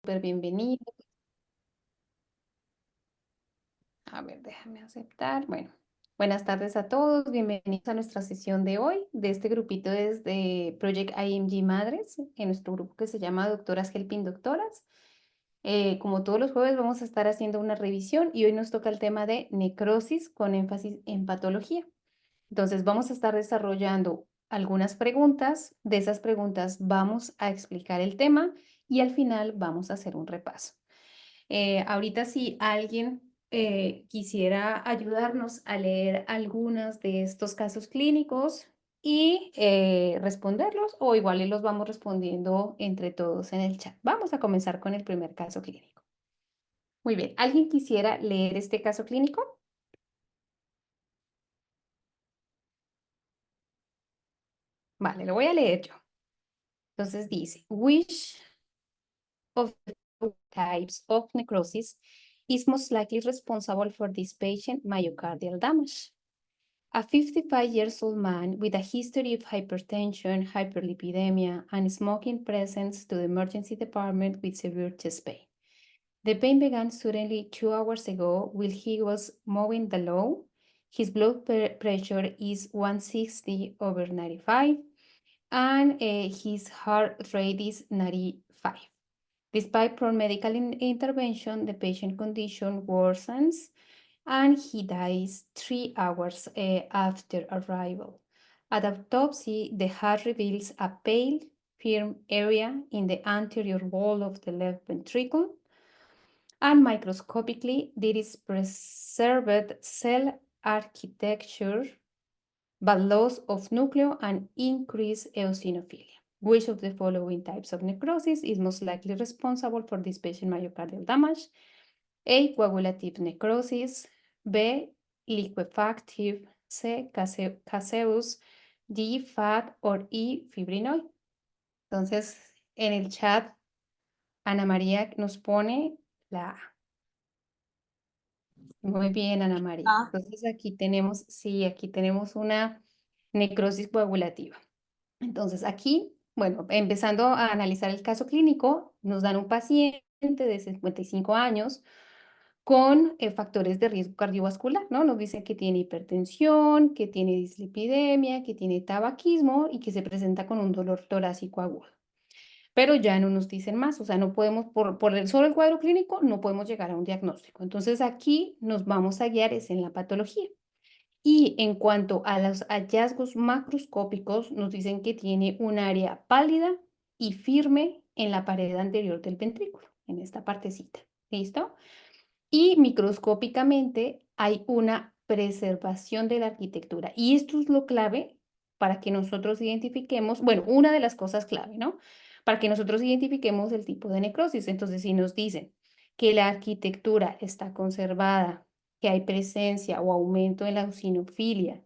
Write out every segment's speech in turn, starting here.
Súper bienvenido. A ver, déjame aceptar. Bueno, buenas tardes a todos. Bienvenidos a nuestra sesión de hoy de este grupito desde Project IMG Madres, en nuestro grupo que se llama Doctoras Helping Doctoras. Como todos los jueves vamos a estar haciendo una revisión y hoy nos toca el tema de necrosis con énfasis en patología. Entonces vamos a estar desarrollando algunas preguntas. De esas preguntas vamos a explicar el tema y al final vamos a hacer un repaso. Ahorita si alguien quisiera ayudarnos a leer algunos de estos casos clínicos y responderlos, o igual y los vamos respondiendo entre todos en el chat. Vamos a comenzar con el primer caso clínico. Muy bien, ¿alguien quisiera leer este caso clínico? Vale, lo voy a leer yo. Entonces dice, which of the types of necrosis is most likely responsible for this patient myocardial damage? A 55-year-old man with a history of hypertension, hyperlipidemia, and smoking presents to the emergency department with severe chest pain. The pain began suddenly 2 hours ago while he was mowing the lawn. His blood pressure is 160/95, and his heart rate is 95. Despite prompt medical intervention, the patient condition worsens and he dies 3 hours after arrival. At autopsy, the heart reveals a pale, firm area in the anterior wall of the left ventricle, and microscopically, there is preserved cell architecture, but loss of nucleo and increased eosinophilia. Which of the following types of necrosis is most likely responsible for this patient myocardial damage? A. Coagulative necrosis. B. Liquefactive. C. Caseous. D. Fat. Or E. Fibrinoid. Entonces, en el chat, Ana María nos pone la A. Muy bien, Ana María. Ah, Entonces, aquí tenemos, sí, aquí tenemos una necrosis coagulativa. Entonces, aquí, bueno, empezando a analizar el caso clínico, nos dan un paciente de 55 años con factores de riesgo cardiovascular, ¿no? Nos dicen que tiene hipertensión, que tiene dislipidemia, que tiene tabaquismo y que se presenta con un dolor torácico agudo. Pero ya no nos dicen más, o sea, no podemos, por el solo el cuadro clínico, no podemos llegar a un diagnóstico. Entonces, aquí nos vamos a guiar es en la patología. Y en cuanto a los hallazgos macroscópicos, nos dicen que tiene un área pálida y firme en la pared anterior del ventrículo, en esta partecita. ¿Listo? Y microscópicamente hay una preservación de la arquitectura. Y esto es lo clave para que nosotros identifiquemos, bueno, una de las cosas clave, ¿no? Para que nosotros identifiquemos el tipo de necrosis. Entonces, si nos dicen que la arquitectura está conservada, que hay presencia o aumento en la eosinofilia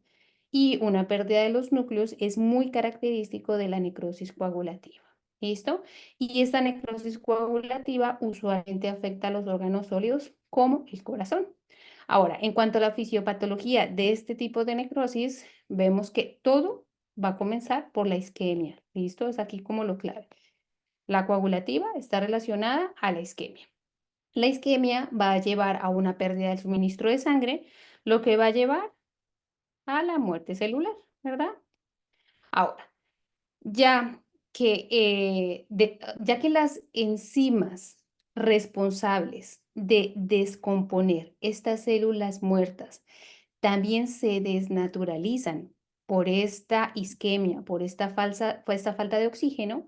y una pérdida de los núcleos, es muy característico de la necrosis coagulativa. ¿Listo? Y esta necrosis coagulativa usualmente afecta a los órganos sólidos como el corazón. Ahora, en cuanto a la fisiopatología de este tipo de necrosis, vemos que todo va a comenzar por la isquemia. ¿Listo? Es aquí como lo clave. La coagulativa está relacionada a la isquemia. La isquemia va a llevar a una pérdida del suministro de sangre, lo que va a llevar a la muerte celular, ¿verdad? Ahora, ya ya que las enzimas responsables de descomponer estas células muertas también se desnaturalizan por esta isquemia, por esta falta de oxígeno,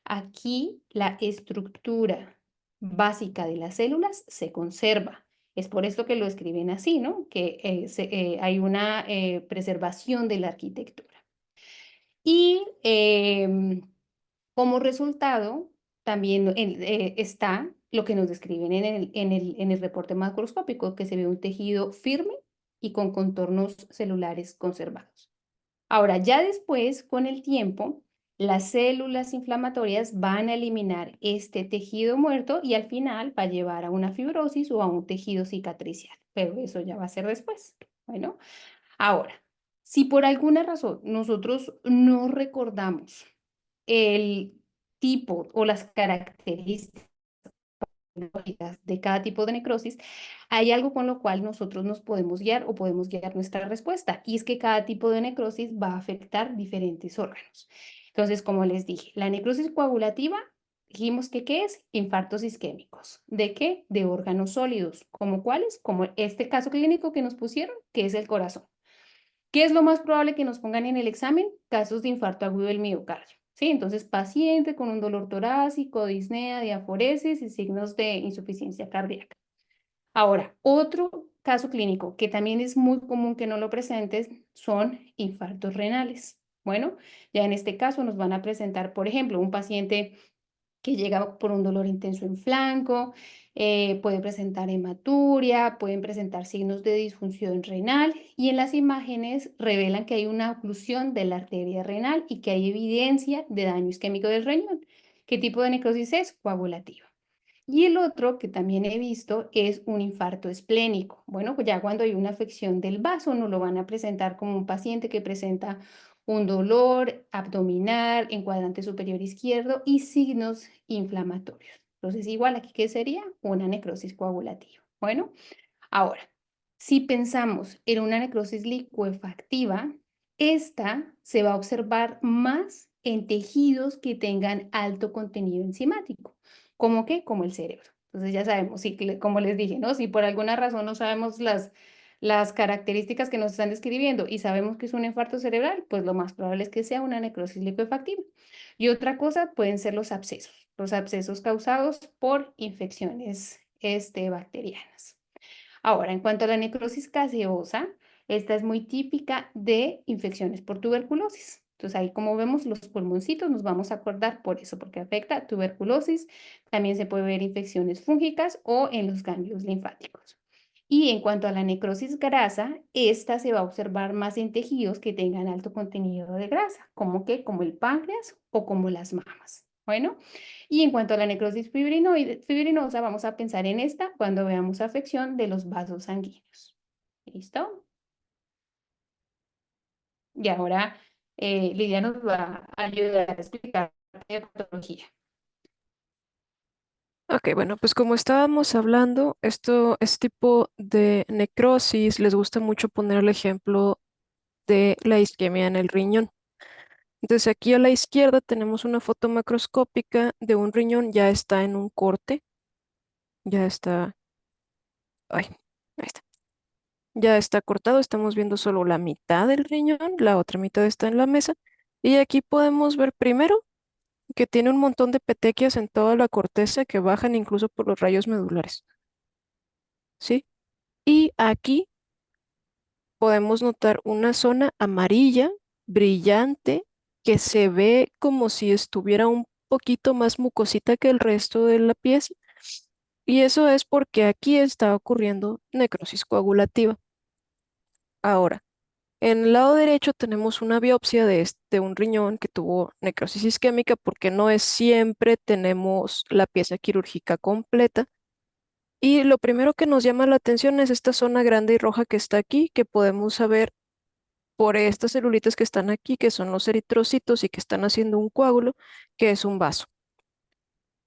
aquí la estructura básica de las células se conserva. Es por esto que lo escriben así, ¿no? Que hay una preservación de la arquitectura. Y como resultado, también está lo que nos describen en el reporte macroscópico, que se ve un tejido firme y con contornos celulares conservados. Ahora, ya después, con el tiempo, las células inflamatorias van a eliminar este tejido muerto y al final va a llevar a una fibrosis o a un tejido cicatricial, pero eso ya va a ser después. Bueno, ahora, si por alguna razón nosotros no recordamos el tipo o las características de cada tipo de necrosis, hay algo con lo cual nosotros nos podemos guiar o podemos guiar nuestra respuesta, y es que cada tipo de necrosis va a afectar diferentes órganos. Entonces, como les dije, la necrosis coagulativa, dijimos que ¿qué es? Infartos isquémicos. ¿De qué? De órganos sólidos. ¿Como cuáles? Como este caso clínico que nos pusieron, que es el corazón. ¿Qué es lo más probable que nos pongan en el examen? Casos de infarto agudo del miocardio. ¿Sí? Entonces, paciente con un dolor torácico, disnea, diaforesis y signos de insuficiencia cardíaca. Ahora, otro caso clínico que también es muy común que no lo presentes son infartos renales. Bueno, ya en este caso nos van a presentar, por ejemplo, un paciente que llega por un dolor intenso en flanco, puede presentar hematuria, pueden presentar signos de disfunción renal, y en las imágenes revelan que hay una oclusión de la arteria renal y que hay evidencia de daño isquémico del riñón. ¿Qué tipo de necrosis es? Coagulativa. Y el otro que también he visto es un infarto esplénico. Bueno, pues ya cuando hay una afección del vaso, nos lo van a presentar como un paciente que presenta un dolor abdominal en cuadrante superior izquierdo y signos inflamatorios. Entonces, igual aquí, ¿qué sería? Una necrosis coagulativa. Bueno, ahora, si pensamos en una necrosis licuefactiva, esta se va a observar más en tejidos que tengan alto contenido enzimático. ¿Cómo qué? Como el cerebro. Entonces ya sabemos, sí, como les dije, ¿no? Si por alguna razón no sabemos las características que nos están describiendo y sabemos que es un infarto cerebral, pues lo más probable es que sea una necrosis licuefactiva. Y otra cosa pueden ser los abscesos causados por infecciones bacterianas. Ahora, en cuanto a la necrosis gaseosa, esta es muy típica de infecciones por tuberculosis. Entonces, ahí como vemos los pulmoncitos, nos vamos a acordar por eso, porque afecta tuberculosis. También se puede ver infecciones fúngicas o en los ganglios linfáticos. Y en cuanto a la necrosis grasa, esta se va a observar más en tejidos que tengan alto contenido de grasa, como que como el páncreas o como las mamas. Bueno, y en cuanto a la necrosis fibrinosa, vamos a pensar en esta cuando veamos afección de los vasos sanguíneos. ¿Listo? Y ahora Lidia nos va a ayudar a explicar la patología. Ok, bueno, pues como estábamos hablando, este tipo de necrosis les gusta mucho poner el ejemplo de la isquemia en el riñón. Entonces aquí a la izquierda tenemos una foto macroscópica de un riñón, ya está en un corte, ya está, ay, ahí está, ya está cortado, estamos viendo solo la mitad del riñón, la otra mitad está en la mesa. Y aquí podemos ver primero que tiene un montón de petequias en toda la corteza que bajan incluso por los rayos medulares, ¿sí? Y aquí podemos notar una zona amarilla, brillante, que se ve como si estuviera un poquito más mucosita que el resto de la pieza. Y eso es porque aquí está ocurriendo necrosis coagulativa. Ahora, en el lado derecho tenemos una biopsia de un riñón que tuvo necrosis isquémica porque no es siempre tenemos la pieza quirúrgica completa. Y lo primero que nos llama la atención es esta zona grande y roja que está aquí, que podemos saber por estas celulitas que están aquí, que son los eritrocitos y que están haciendo un coágulo, que es un vaso.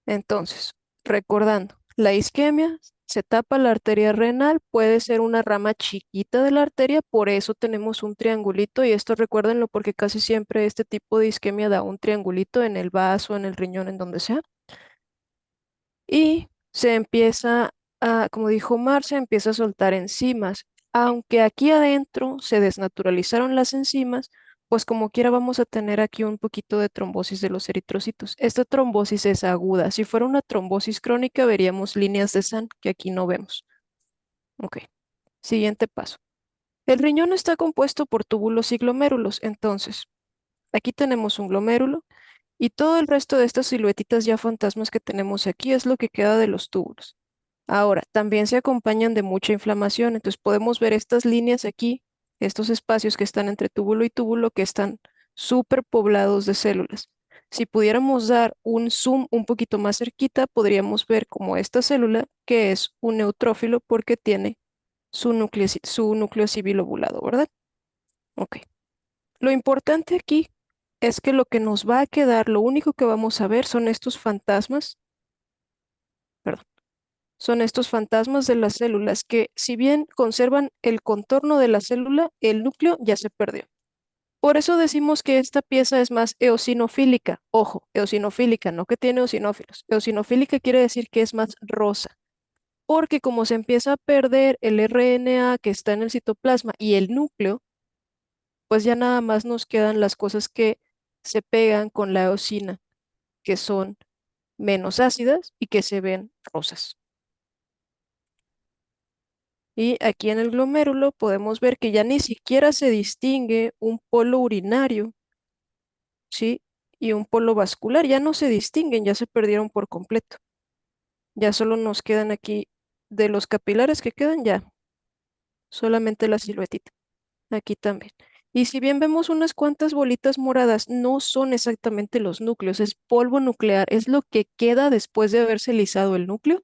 Entonces, recordando, la isquemia se tapa la arteria renal, puede ser una rama chiquita de la arteria, por eso tenemos un triangulito y esto recuérdenlo porque casi siempre este tipo de isquemia da un triangulito en el vaso, en el riñón, en donde sea. Y se empieza a, como dijo Mar, se empieza a soltar enzimas. Aunque aquí adentro se desnaturalizaron las enzimas, pues como quiera vamos a tener aquí un poquito de trombosis de los eritrocitos. Esta trombosis es aguda. Si fuera una trombosis crónica, veríamos líneas de sangre que aquí no vemos. Ok, siguiente paso. El riñón está compuesto por túbulos y glomérulos. Entonces, aquí tenemos un glomérulo y todo el resto de estas siluetitas ya fantasmas que tenemos aquí es lo que queda de los túbulos. Ahora, también se acompañan de mucha inflamación, entonces podemos ver estas líneas aquí, estos espacios que están entre túbulo y túbulo que están súper poblados de células. Si pudiéramos dar un zoom un poquito más cerquita, podríamos ver como esta célula, que es un neutrófilo porque tiene su núcleo civil ovulado, ¿verdad? Ok. Lo importante aquí es que lo que nos va a quedar, lo único que vamos a ver son estos fantasmas, perdón. Son estos fantasmas de las células que, si bien conservan el contorno de la célula, el núcleo ya se perdió. Por eso decimos que esta pieza es más eosinofílica. Ojo, eosinofílica, no que tiene eosinófilos. Eosinofílica quiere decir que es más rosa, porque como se empieza a perder el RNA que está en el citoplasma y el núcleo, pues ya nada más nos quedan las cosas que se pegan con la eosina, que son menos ácidas y que se ven rosas. Y aquí en el glomérulo podemos ver que ya ni siquiera se distingue un polo urinario, ¿sí? Y un polo vascular, ya no se distinguen, ya se perdieron por completo. Ya solo nos quedan aquí, de los capilares que quedan ya, solamente la siluetita. Aquí también. Y si bien vemos unas cuantas bolitas moradas, no son exactamente los núcleos, es polvo nuclear, es lo que queda después de haberse lisado el núcleo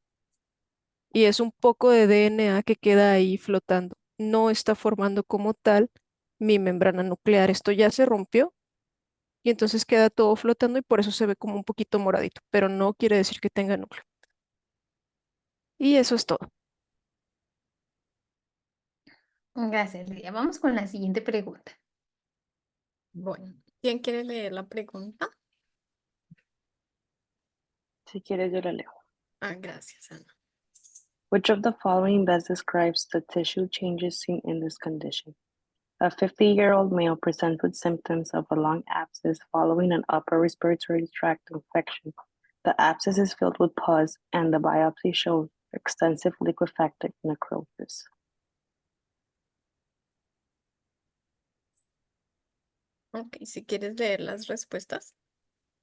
y es un poco de DNA que queda ahí flotando. No está formando como tal mi membrana nuclear. Esto ya se rompió y entonces queda todo flotando y por eso se ve como un poquito moradito, pero no quiere decir que tenga núcleo. Y eso es todo. Gracias, Lidia. Vamos con la siguiente pregunta. Bueno, ¿quién quiere leer la pregunta? Si quieres, yo la leo. Ah, gracias, Ana. Which of the following best describes the tissue changes seen in this condition? A 50-year-old male presents with symptoms of a lung abscess following an upper respiratory tract infection. The abscess is filled with pus, and the biopsy shows extensive liquefactive necrosis. Ok, si quieres leer las respuestas.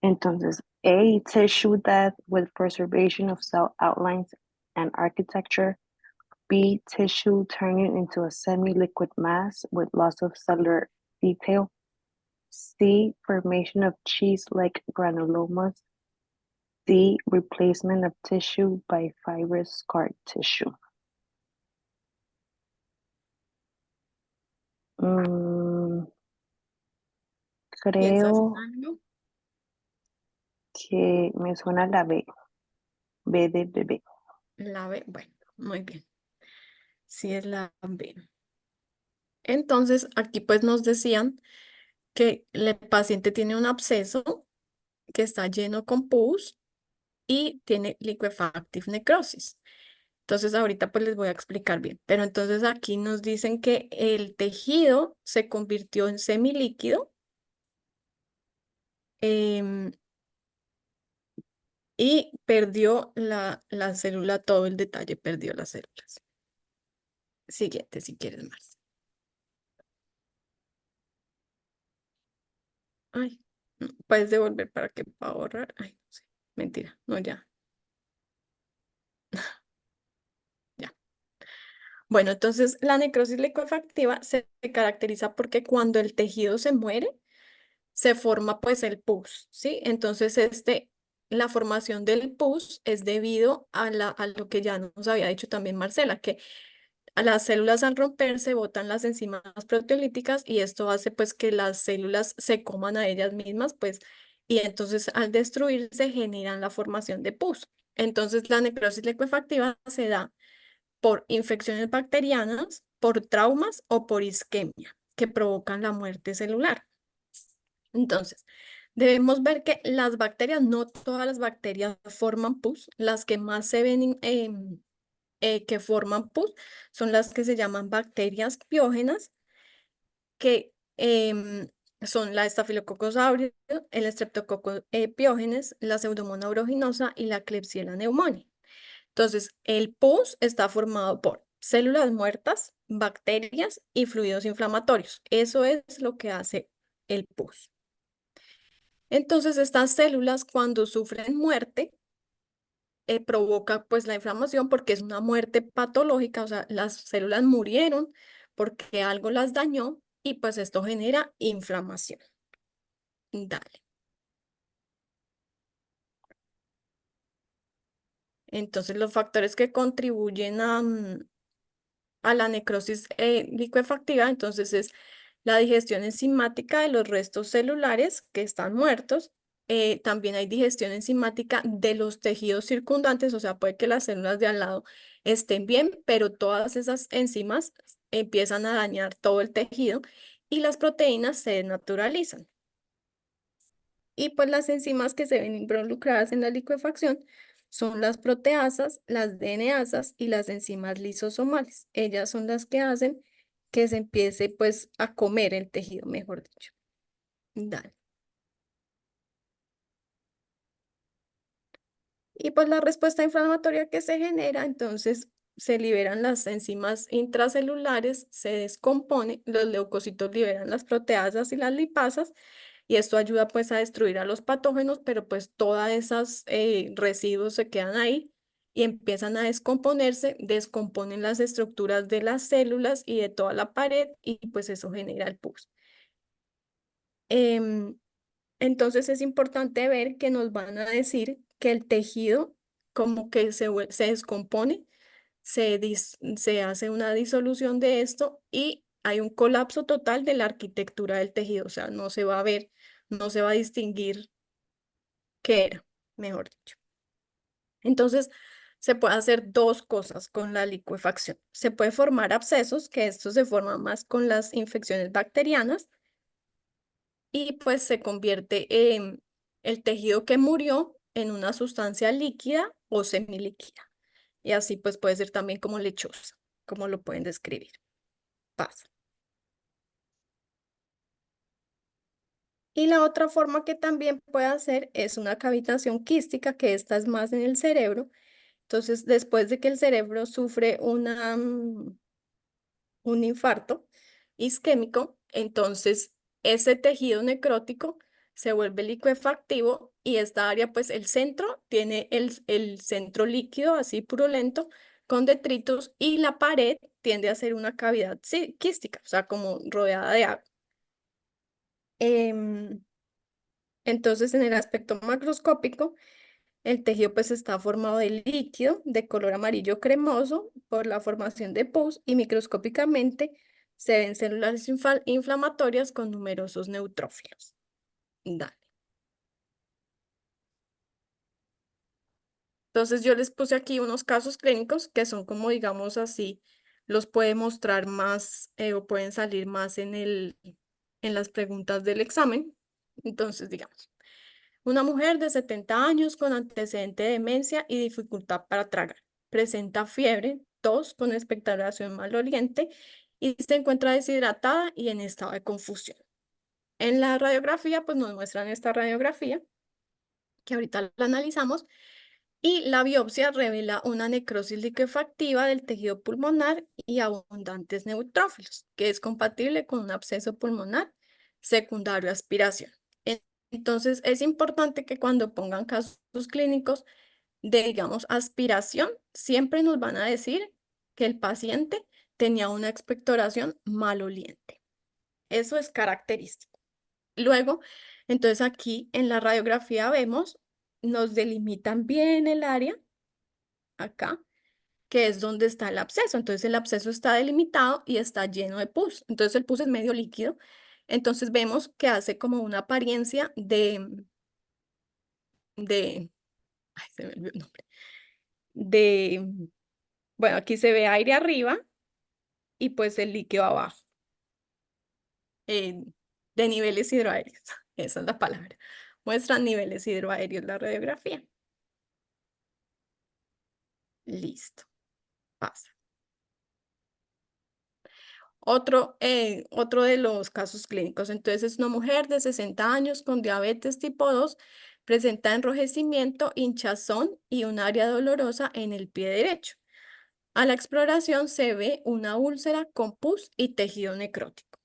Entonces, A, tissue death with preservation of cell outlines and architecture. B, tissue turning into a semi-liquid mass with loss of cellular detail. C, formation of cheese-like granulomas. D, replacement of tissue by fibrous scar tissue. ¿Piensas en Creo algo? que me suena la B. B de bebé. La B, bueno, muy bien. Sí es la B. Entonces, aquí pues nos decían que el paciente tiene un absceso que está lleno con pus y tiene liquefactive necrosis. Entonces, ahorita pues les voy a explicar bien. Pero entonces aquí nos dicen que el tejido se convirtió en semilíquido em, y perdió la célula, todo el detalle, perdió las células. Siguiente, si quieres más. Ay, no, puedes devolver para que pueda ahorrar. Ay, no sé. Mentira, no, ya, ya. Bueno, entonces la necrosis licuefactiva se caracteriza porque cuando el tejido se muere, se forma pues el pus, ¿sí? Entonces la formación del pus es debido a lo que ya nos había dicho también Marcela, que a las células al romperse botan las enzimas proteolíticas y esto hace pues que las células se coman a ellas mismas, pues, y entonces al destruirse generan la formación de pus. Entonces la necrosis licuefactiva se da por infecciones bacterianas, por traumas o por isquemia que provocan la muerte celular. Entonces, debemos ver que las bacterias, no todas las bacterias forman pus, las que más se ven que forman pus son las que se llaman bacterias piógenas, que son la Staphylococcus aureus, el Streptococcus piógenes, la Pseudomonas aeruginosa y la Klebsiella pneumoniae. Entonces, el pus está formado por células muertas, bacterias y fluidos inflamatorios. Eso es lo que hace el pus. Entonces, estas células cuando sufren muerte, provoca pues la inflamación porque es una muerte patológica, o sea, las células murieron porque algo las dañó y pues esto genera inflamación. Dale. Entonces, los factores que contribuyen a la necrosis licuefactiva, entonces es la digestión enzimática de los restos celulares que están muertos, también hay digestión enzimática de los tejidos circundantes, o sea, puede que las células de al lado estén bien, pero todas esas enzimas empiezan a dañar todo el tejido y las proteínas se desnaturalizan. Y pues las enzimas que se ven involucradas en la licuefacción son las proteasas, las DNasas y las enzimas lisosomales. Ellas son las que hacen que se empiece pues a comer el tejido, mejor dicho. Dale. Y pues la respuesta inflamatoria que se genera, entonces se liberan las enzimas intracelulares, se descompone, los leucocitos liberan las proteasas y las lipasas, y esto ayuda pues a destruir a los patógenos, pero pues todas esas residuos se quedan ahí y empiezan a descomponerse, descomponen las estructuras de las células y de toda la pared, y pues eso genera el pus. Em, entonces es importante ver que nos van a decir que el tejido como que se descompone, se hace una disolución de esto y hay un colapso total de la arquitectura del tejido, o sea, no se va a ver, no se va a distinguir qué era, mejor dicho. Entonces, se puede hacer dos cosas con la licuefacción. Se puede formar abscesos, que esto se forma más con las infecciones bacterianas, y pues se convierte en el tejido que murió en una sustancia líquida o semilíquida. Y así pues puede ser también como lechosa, como lo pueden describir. Pasa. Y la otra forma que también puede hacer es una cavitación quística, que esta es más en el cerebro. Entonces, después de que el cerebro sufre un infarto isquémico, entonces ese tejido necrótico se vuelve licuefactivo y esta área, pues el centro, tiene el centro líquido así purulento con detritos y la pared tiende a ser una cavidad quística, o sea, como rodeada de agua. Em, entonces, en el aspecto macroscópico, el tejido pues está formado de líquido de color amarillo cremoso por la formación de pus, y microscópicamente se ven células inflamatorias con numerosos neutrófilos. Dale. Entonces yo les puse aquí unos casos clínicos que son como digamos así, los puede mostrar más o pueden salir más en las preguntas del examen. Entonces digamos. Una mujer de 70 años con antecedente de demencia y dificultad para tragar. Presenta fiebre, tos con expectoración maloliente y se encuentra deshidratada y en estado de confusión. En la radiografía, pues nos muestran esta radiografía, que ahorita la analizamos, y la biopsia revela una necrosis liquefactiva del tejido pulmonar y abundantes neutrófilos, que es compatible con un absceso pulmonar secundario a aspiración. Entonces, es importante que cuando pongan casos clínicos de, digamos, aspiración, siempre nos van a decir que el paciente tenía una expectoración maloliente. Eso es característico. Luego, entonces aquí en la radiografía vemos, nos delimitan bien el área, acá, que es donde está el absceso. Entonces el absceso está delimitado y está lleno de pus. Entonces el pus es medio líquido. Entonces vemos que hace como una apariencia de, ay, se me olvidó el nombre, de, bueno, aquí se ve aire arriba y pues el líquido abajo, eh, de niveles hidroaéreos. Esa es la palabra. Muestran niveles hidroaéreos la radiografía. Listo, pasa. Otro de los casos clínicos, entonces es una mujer de 60 años con diabetes tipo 2, presenta enrojecimiento, hinchazón y un área dolorosa en el pie derecho. A la exploración se ve una úlcera con pus y tejido necrótico.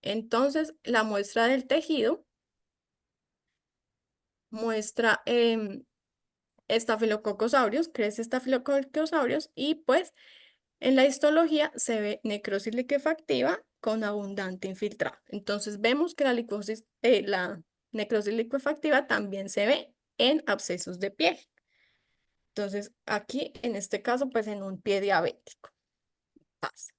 Entonces, la muestra del tejido muestra estafilococos aureus, crece estafilococos aureus, y pues en la histología se ve necrosis liquefactiva con abundante infiltrado. Entonces vemos que la necrosis liquefactiva también se ve en abscesos de piel. Entonces aquí, en este caso, pues en un pie diabético pasa.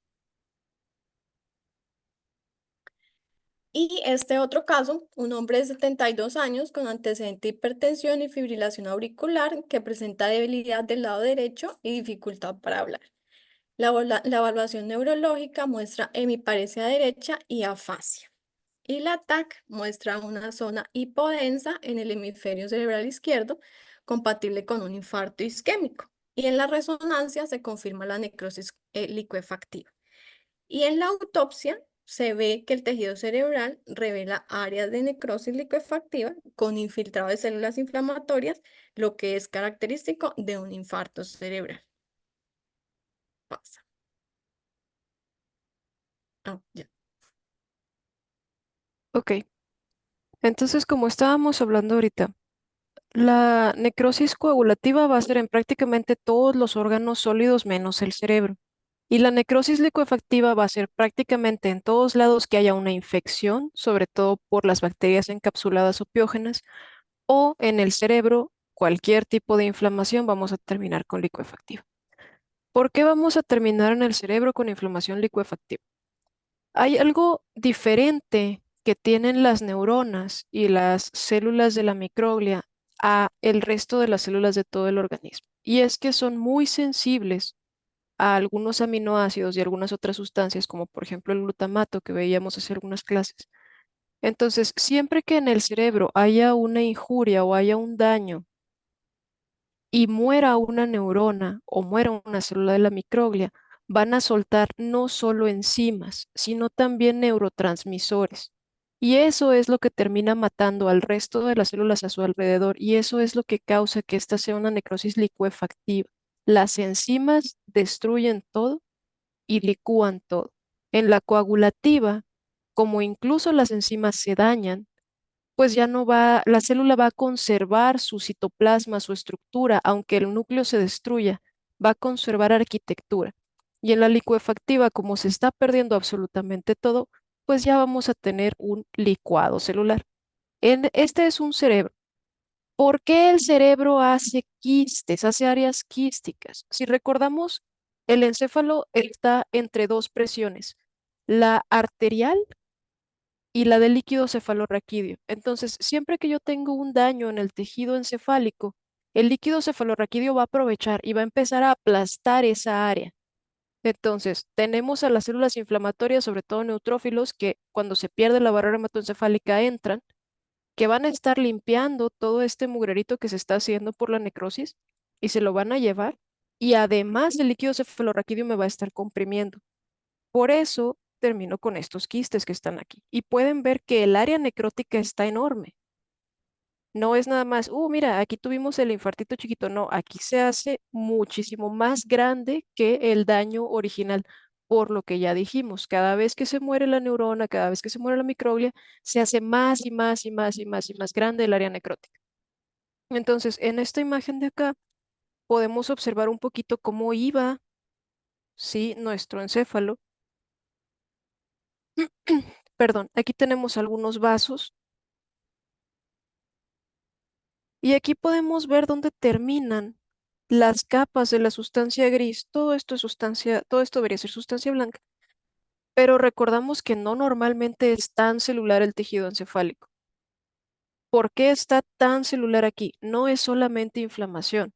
Y este otro caso, un hombre de 72 años con antecedente de hipertensión y fibrilación auricular que presenta debilidad del lado derecho y dificultad para hablar. La evaluación neurológica muestra hemiparesia derecha y afasia. Y la TAC muestra una zona hipodensa en el hemisferio cerebral izquierdo, compatible con un infarto isquémico. Y en la resonancia se confirma la necrosis licuefactiva. Y en la autopsia se ve que el tejido cerebral revela áreas de necrosis licuefactiva con infiltrado de células inflamatorias, lo que es característico de un infarto cerebral. Pasa. Ah, ya. Ok, entonces como estábamos hablando ahorita, la necrosis coagulativa va a ser en prácticamente todos los órganos sólidos menos el cerebro. Y la necrosis licuefactiva va a ser prácticamente en todos lados que haya una infección, sobre todo por las bacterias encapsuladas o piógenas, o en el cerebro, cualquier tipo de inflamación, vamos a terminar con licuefactiva. ¿Por qué vamos a terminar en el cerebro con inflamación licuefactiva? Hay algo diferente que tienen las neuronas y las células de la microglia a el resto de las células de todo el organismo. Y es que son muy sensibles a algunos aminoácidos y algunas otras sustancias, como por ejemplo el glutamato que veíamos hace algunas clases. Entonces, siempre que en el cerebro haya una injuria o haya un daño y muera una neurona o muera una célula de la microglia, van a soltar no solo enzimas, sino también neurotransmisores. Y eso es lo que termina matando al resto de las células a su alrededor, y eso es lo que causa que esta sea una necrosis licuefactiva. Las enzimas destruyen todo y licúan todo. En la coagulativa, como incluso las enzimas se dañan, pues ya no va, la célula va a conservar su citoplasma, su estructura, aunque el núcleo se destruya, va a conservar arquitectura. Y en la licuefactiva, como se está perdiendo absolutamente todo, pues ya vamos a tener un licuado celular. Este es un cerebro. ¿Por qué el cerebro hace quistes, hace áreas quísticas? Si recordamos, el encéfalo está entre dos presiones, la arterial y la del líquido cefalorraquídeo. Entonces, siempre que yo tengo un daño en el tejido encefálico, el líquido cefalorraquídeo va a aprovechar y va a empezar a aplastar esa área. Entonces, tenemos a las células inflamatorias, sobre todo neutrófilos, que cuando se pierde la barrera hematoencefálica entran, que van a estar limpiando todo este mugrerito que se está haciendo por la necrosis y se lo van a llevar. Y además el líquido cefalorraquídeo me va a estar comprimiendo. Por eso termino con estos quistes que están aquí. Y pueden ver que el área necrótica está enorme. No es nada más, mira, aquí tuvimos el infartito chiquito. No, aquí se hace muchísimo más grande que el daño original. Por lo que ya dijimos, cada vez que se muere la neurona, cada vez que se muere la microglia, se hace más y más y más y más y más grande el área necrótica. Entonces, en esta imagen de acá, podemos observar un poquito cómo iba, sí, nuestro encéfalo. Perdón, aquí tenemos algunos vasos y aquí podemos ver dónde terminan las capas de la sustancia gris. Todo esto es sustancia, todo esto debería ser sustancia blanca, pero recordamos que no normalmente es tan celular el tejido encefálico. ¿Por qué está tan celular aquí? No es solamente inflamación.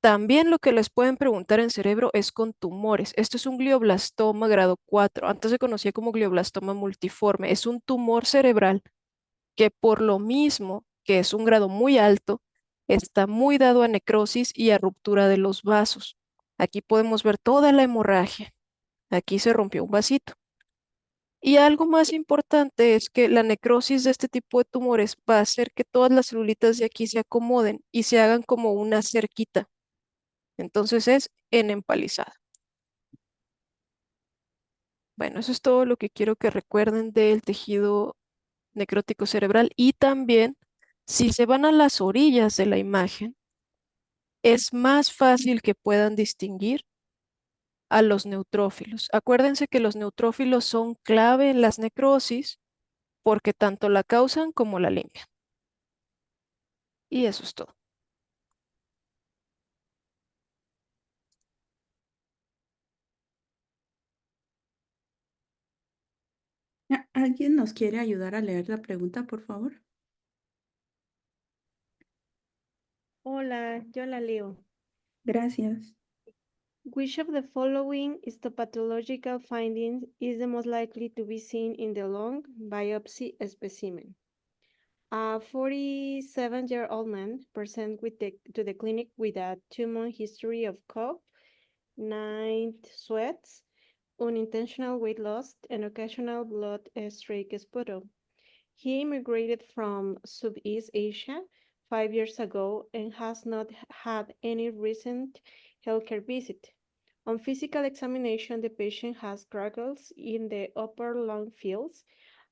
También lo que les pueden preguntar en cerebro es con tumores. Esto es un glioblastoma grado 4. Antes se conocía como glioblastoma multiforme. Es un tumor cerebral que por lo mismo que es un grado muy alto, está muy dado a necrosis y a ruptura de los vasos. Aquí podemos ver toda la hemorragia. Aquí se rompió un vasito. Y algo más importante es que la necrosis de este tipo de tumores va a hacer que todas las celulitas de aquí se acomoden y se hagan como una cerquita. Entonces es en empalizada. Bueno, eso es todo lo que quiero que recuerden del tejido necrótico cerebral y también si se van a las orillas de la imagen, es más fácil que puedan distinguir a los neutrófilos. Acuérdense que los neutrófilos son clave en las necrosis porque tanto la causan como la limpian. Y eso es todo. ¿Alguien nos quiere ayudar a leer la pregunta, por favor? Hola, yo la leo. Gracias. Which of the following histopathological findings is the most likely to be seen in the lung biopsy specimen? A 47-year-old man present to the clinic with a 2-month history of cough, night sweats, unintentional weight loss, and occasional blood streak sputum. He immigrated from Southeast Asia 5 years ago and has not had any recent healthcare visit. On physical examination, the patient has crackles in the upper lung fields.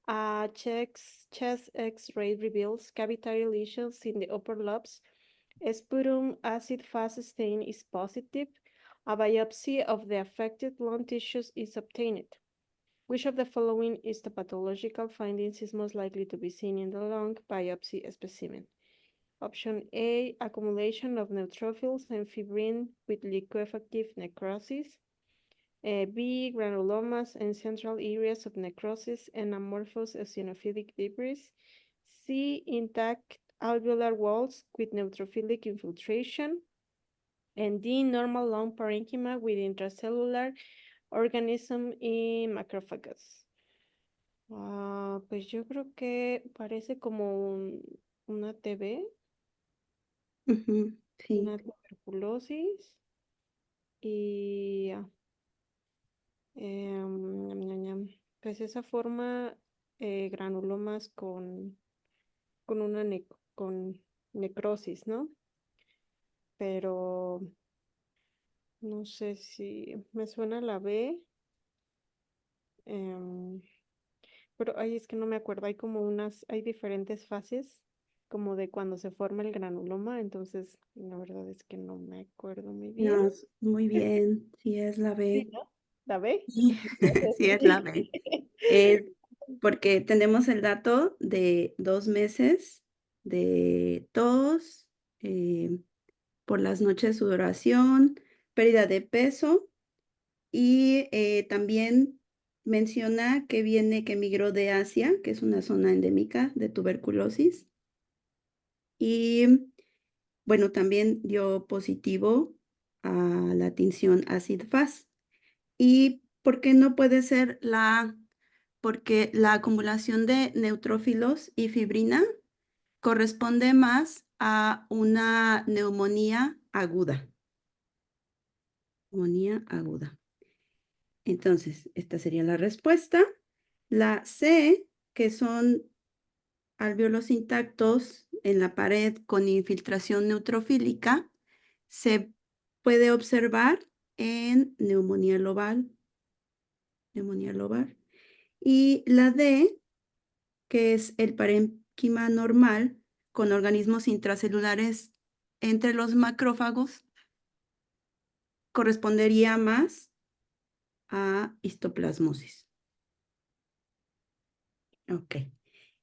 A chest X-ray reveals cavitary lesions in the upper lobes. A sputum acid fast stain is positive. A biopsy of the affected lung tissues is obtained. Which of the following histopathological findings is most likely to be seen in the lung biopsy specimen? Option A, accumulation of neutrophils and fibrin with liquefactive necrosis. B, granulomas and central areas of necrosis and amorphous eosinophilic debris. C, intact alveolar walls with neutrophilic infiltration. And D, normal lung parenchyma with intracellular organism in macrophagus. Pues yo creo que parece como una TB, Ujú, sí. una tuberculosis y pues esa forma granulomas con una con necrosis, ¿no? Pero no sé si me suena la B. Pero ay, es que no me acuerdo, hay diferentes fases como de cuando se forma el granuloma, entonces la verdad es que no me acuerdo muy bien. No, muy bien. Sí, es la Sí, B. ¿no? ¿La B? Sí, sí, es la B. Es porque tenemos el dato de 2 meses de tos, por las noches sudoración, pérdida de peso y también menciona que migró de Asia, que es una zona endémica de tuberculosis. Y bueno, también dio positivo a la tinción acid-faz. ¿Y por qué no puede ser porque la acumulación de neutrófilos y fibrina corresponde más a una neumonía aguda. Neumonía aguda. Entonces, esta sería la respuesta. La C, que son alvéolos intactos en la pared con infiltración neutrofílica, se puede observar en neumonía lobar. Neumonía lobar. Y la D, que es el parénquima normal con organismos intracelulares entre los macrófagos, correspondería más a histoplasmosis. Ok.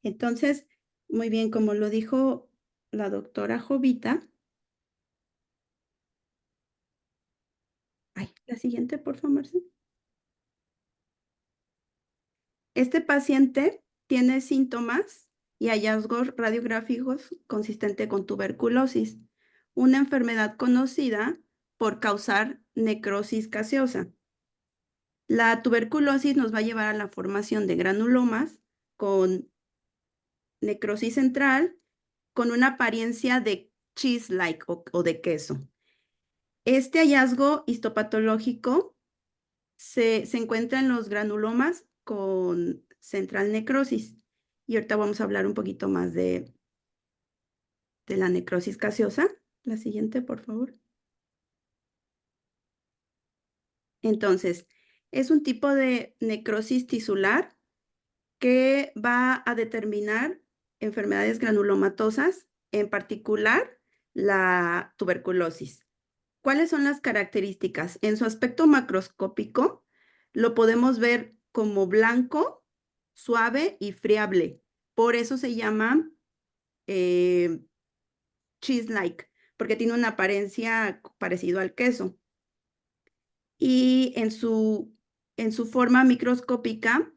Entonces, muy bien, como lo dijo la doctora Jovita. Ay, la siguiente, por favor, Marce. Este paciente tiene síntomas y hallazgos radiográficos consistentes con tuberculosis, una enfermedad conocida por causar necrosis gaseosa. La tuberculosis nos va a llevar a la formación de granulomas con necrosis central, con una apariencia de cheese-like o de queso. Este hallazgo histopatológico se encuentra en los granulomas con central necrosis. Y ahorita vamos a hablar un poquito más de la necrosis gaseosa. La siguiente, por favor. Entonces, es un tipo de necrosis tisular que va a determinar enfermedades granulomatosas, en particular la tuberculosis. ¿Cuáles son las características? En su aspecto macroscópico, lo podemos ver como blanco, suave y friable. Por eso se llama cheese-like, porque tiene una apariencia parecida al queso. Y en su forma microscópica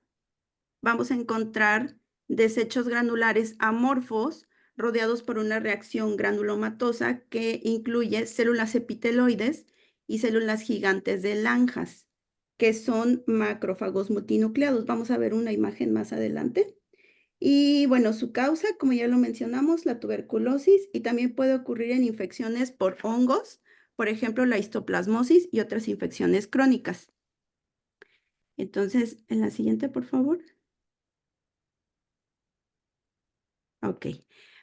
vamos a encontrar desechos granulares amorfos rodeados por una reacción granulomatosa que incluye células epiteloides y células gigantes de Langhans, que son macrófagos multinucleados. Vamos a ver una imagen más adelante. Y bueno, su causa, como ya lo mencionamos, la tuberculosis, y también puede ocurrir en infecciones por hongos, por ejemplo, la histoplasmosis y otras infecciones crónicas. Entonces, en la siguiente, por favor. Ok.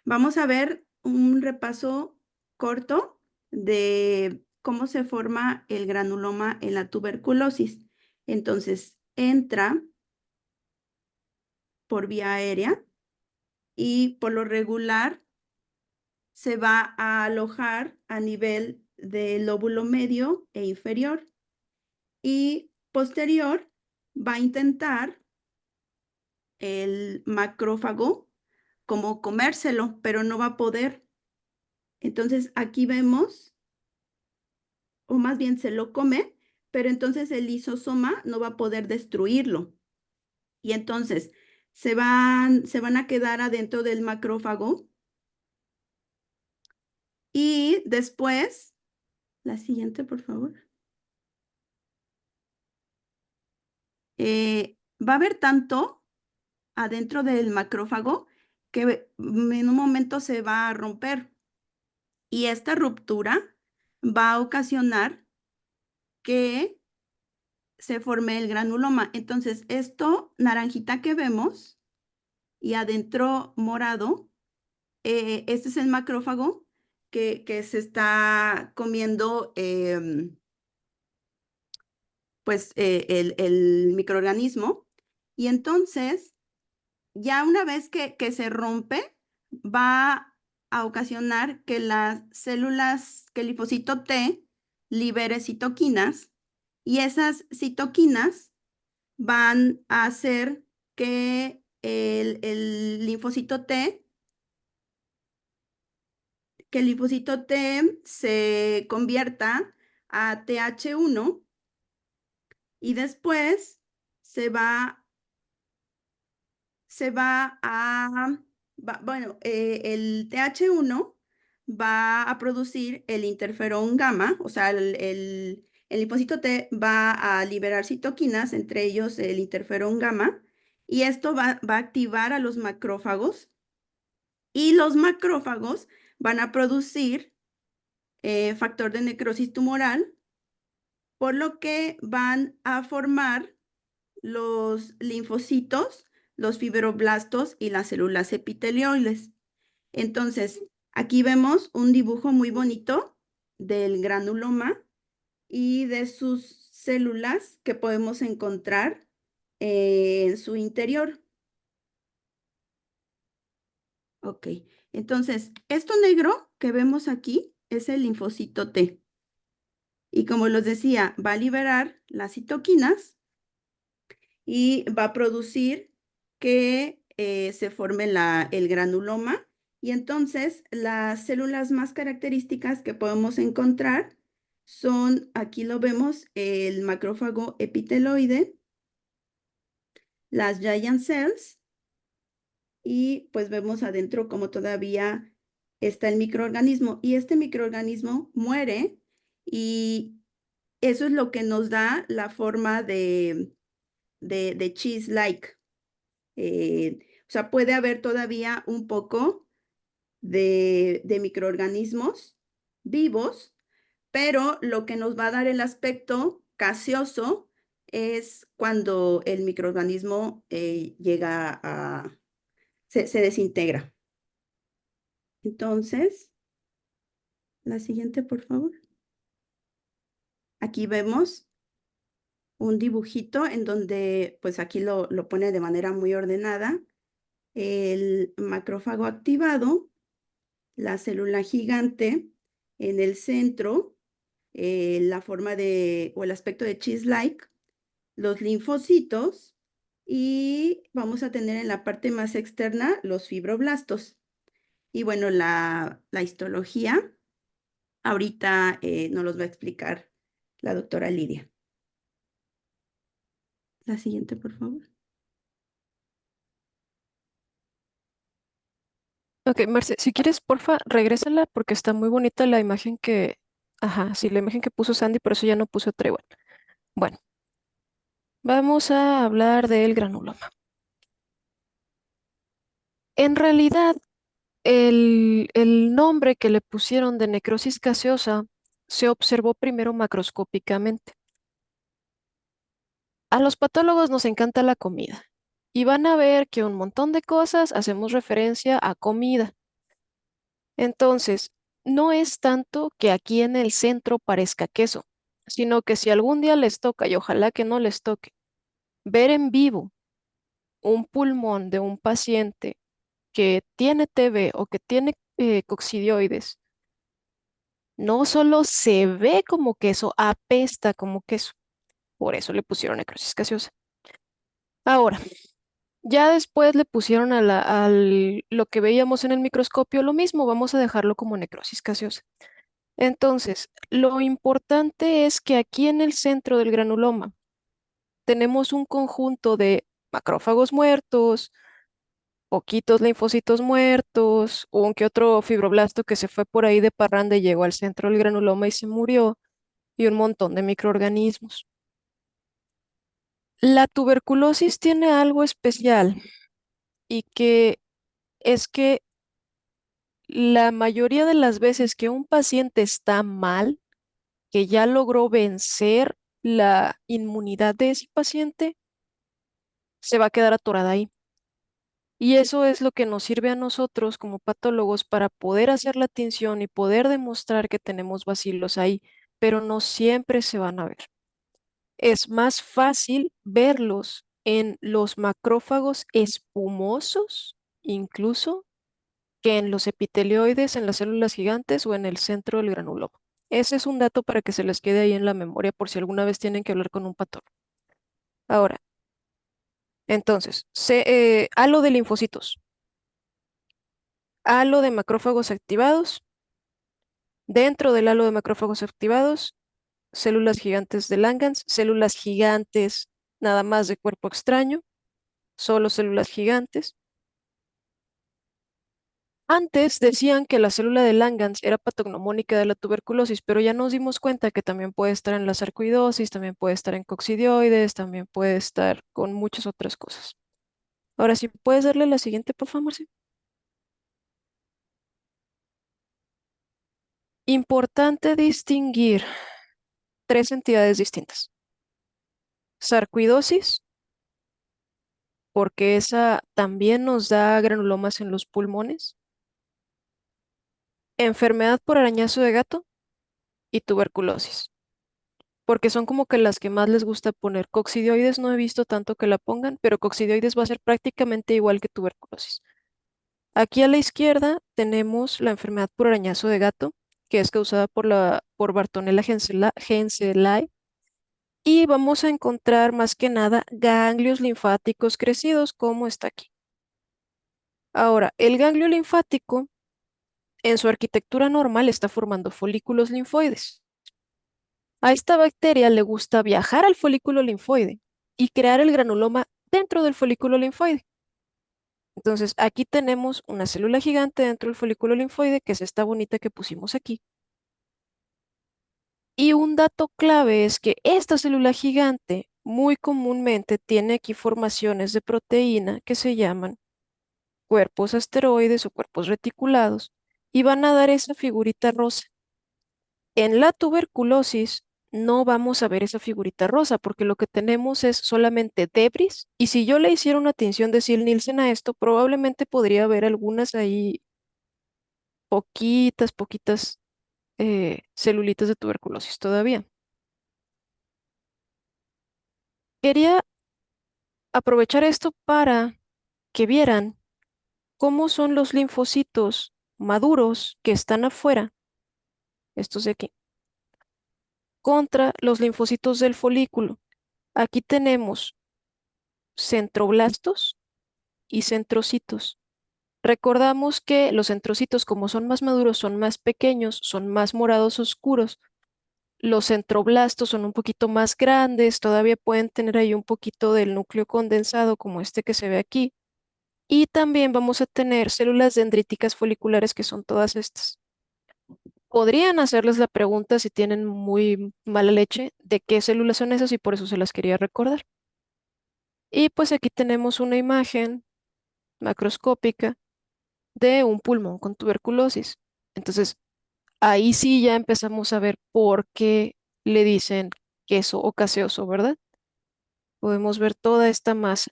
Vamos a ver un repaso corto de cómo se forma el granuloma en la tuberculosis. Entonces, entra por vía aérea y por lo regular se va a alojar a nivel del lóbulo medio e inferior, y posterior va a intentar el macrófago como comérselo, pero no va a poder. Entonces aquí vemos, o más bien se lo come, pero entonces el lisosoma no va a poder destruirlo. Y entonces se van a quedar adentro del macrófago, y después, la siguiente, por favor. Va a haber tanto adentro del macrófago que en un momento se va a romper, y esta ruptura va a ocasionar que se forme el granuloma. Entonces, esto naranjita que vemos y adentro morado, este es el macrófago que se está comiendo pues el microorganismo, y entonces ya una vez que se rompe, va a ocasionar que las células, que el linfocito T libere citoquinas, y esas citoquinas van a hacer que el linfocito T, se convierta a TH1, y después se va a, bueno, el TH1 va a producir el interferón gamma, o sea, el linfocito T va a liberar citoquinas, entre ellos el interferón gamma, y esto va a activar a los macrófagos, y los macrófagos van a producir factor de necrosis tumoral, por lo que van a formar los linfocitos, los fibroblastos y las células epitelioides. Entonces, aquí vemos un dibujo muy bonito del granuloma y de sus células que podemos encontrar en su interior. Ok, entonces, esto negro que vemos aquí es el linfocito T. Y como les decía, va a liberar las citoquinas y va a producir que se forme el granuloma. Y entonces las células más características que podemos encontrar son, aquí lo vemos, el macrófago epiteloide, las giant cells, y pues vemos adentro como todavía está el microorganismo, y este microorganismo muere, y eso es lo que nos da la forma de cheese-like. O sea, puede haber todavía un poco de microorganismos vivos, pero lo que nos va a dar el aspecto gaseoso es cuando el microorganismo llega se desintegra. Entonces, la siguiente, por favor. Aquí vemos un dibujito en donde, pues aquí lo pone de manera muy ordenada, el macrófago activado, la célula gigante en el centro, la forma o el aspecto de cheese-like, los linfocitos, y vamos a tener en la parte más externa los fibroblastos. Y bueno, la histología ahorita nos los va a explicar la doctora Lidia. La siguiente, por favor. Ok, Marce, si quieres, porfa, regrésala porque está muy bonita la imagen que... Ajá, sí, la imagen que puso Sandy, por eso ya no puse otra igual. Bueno, vamos a hablar del granuloma. En realidad, el nombre que le pusieron de necrosis gaseosa se observó primero macroscópicamente. A los patólogos nos encanta la comida y van a ver que un montón de cosas hacemos referencia a comida. Entonces, no es tanto que aquí en el centro parezca queso, sino que si algún día les toca, y ojalá que no les toque, ver en vivo un pulmón de un paciente que tiene TB o que tiene coccidioides, no solo se ve como queso, apesta como queso. Por eso le pusieron necrosis gaseosa. Ahora, ya después le pusieron lo que veíamos en el microscopio lo mismo, vamos a dejarlo como necrosis gaseosa. Entonces, lo importante es que aquí en el centro del granuloma tenemos un conjunto de macrófagos muertos, poquitos linfocitos muertos, un que otro fibroblasto que se fue por ahí de parranda y llegó al centro del granuloma y se murió, y un montón de microorganismos. La tuberculosis tiene algo especial y que es que la mayoría de las veces que un paciente está mal, que ya logró vencer la inmunidad de ese paciente, se va a quedar atorada ahí. Y eso es lo que nos sirve a nosotros como patólogos para poder hacer la tinción y poder demostrar que tenemos bacilos ahí, pero no siempre se van a ver. Es más fácil verlos en los macrófagos espumosos, incluso, que en los epitelioides, en las células gigantes o en el centro del granuloma. Ese es un dato para que se les quede ahí en la memoria por si alguna vez tienen que hablar con un patólogo. Ahora, entonces, halo de linfocitos, halo de macrófagos activados, dentro del halo de macrófagos activados, células gigantes de Langhans, células gigantes nada más de cuerpo extraño, solo células gigantes. Antes decían que la célula de Langhans era patognomónica de la tuberculosis, pero ya nos dimos cuenta que también puede estar en la sarcoidosis, también puede estar en coccidioides, también puede estar con muchas otras cosas. Ahora sí, ¿puedes darle la siguiente, por favor, Marci? Importante distinguir tres entidades distintas. Sarcoidosis, porque esa también nos da granulomas en los pulmones. Enfermedad por arañazo de gato y tuberculosis, porque son como que las que más les gusta poner. Coccidioides no he visto tanto que la pongan, pero coccidioides va a ser prácticamente igual que tuberculosis. Aquí a la izquierda tenemos la enfermedad por arañazo de gato, que es causada por Bartonella henselae, y vamos a encontrar más que nada ganglios linfáticos crecidos, como está aquí. Ahora, el ganglio linfático en su arquitectura normal está formando folículos linfoides. A esta bacteria le gusta viajar al folículo linfoide y crear el granuloma dentro del folículo linfoide. Entonces, aquí tenemos una célula gigante dentro del folículo linfoide, que es esta bonita que pusimos aquí. Y un dato clave es que esta célula gigante muy comúnmente tiene aquí formaciones de proteína que se llaman cuerpos asteroides o cuerpos reticulados y van a dar esa figurita rosa. En la tuberculosis no vamos a ver esa figurita rosa porque lo que tenemos es solamente debris y si yo le hiciera una tinción de Sil-Nielsen a esto, probablemente podría haber algunas ahí poquitas celulitas de tuberculosis todavía. Quería aprovechar esto para que vieran cómo son los linfocitos maduros que están afuera, estos de aquí, contra los linfocitos del folículo. Aquí tenemos centroblastos y centrocitos. Recordamos que los centrocitos, como son más maduros, son más pequeños, son más morados oscuros. Los centroblastos son un poquito más grandes, todavía pueden tener ahí un poquito del núcleo condensado, como este que se ve aquí. Y también vamos a tener células dendríticas foliculares, que son todas estas. Podrían hacerles la pregunta si tienen muy mala leche de qué células son esas y por eso se las quería recordar. Y pues aquí tenemos una imagen macroscópica de un pulmón con tuberculosis. Entonces, ahí sí ya empezamos a ver por qué le dicen queso o gaseoso, ¿verdad? Podemos ver toda esta masa.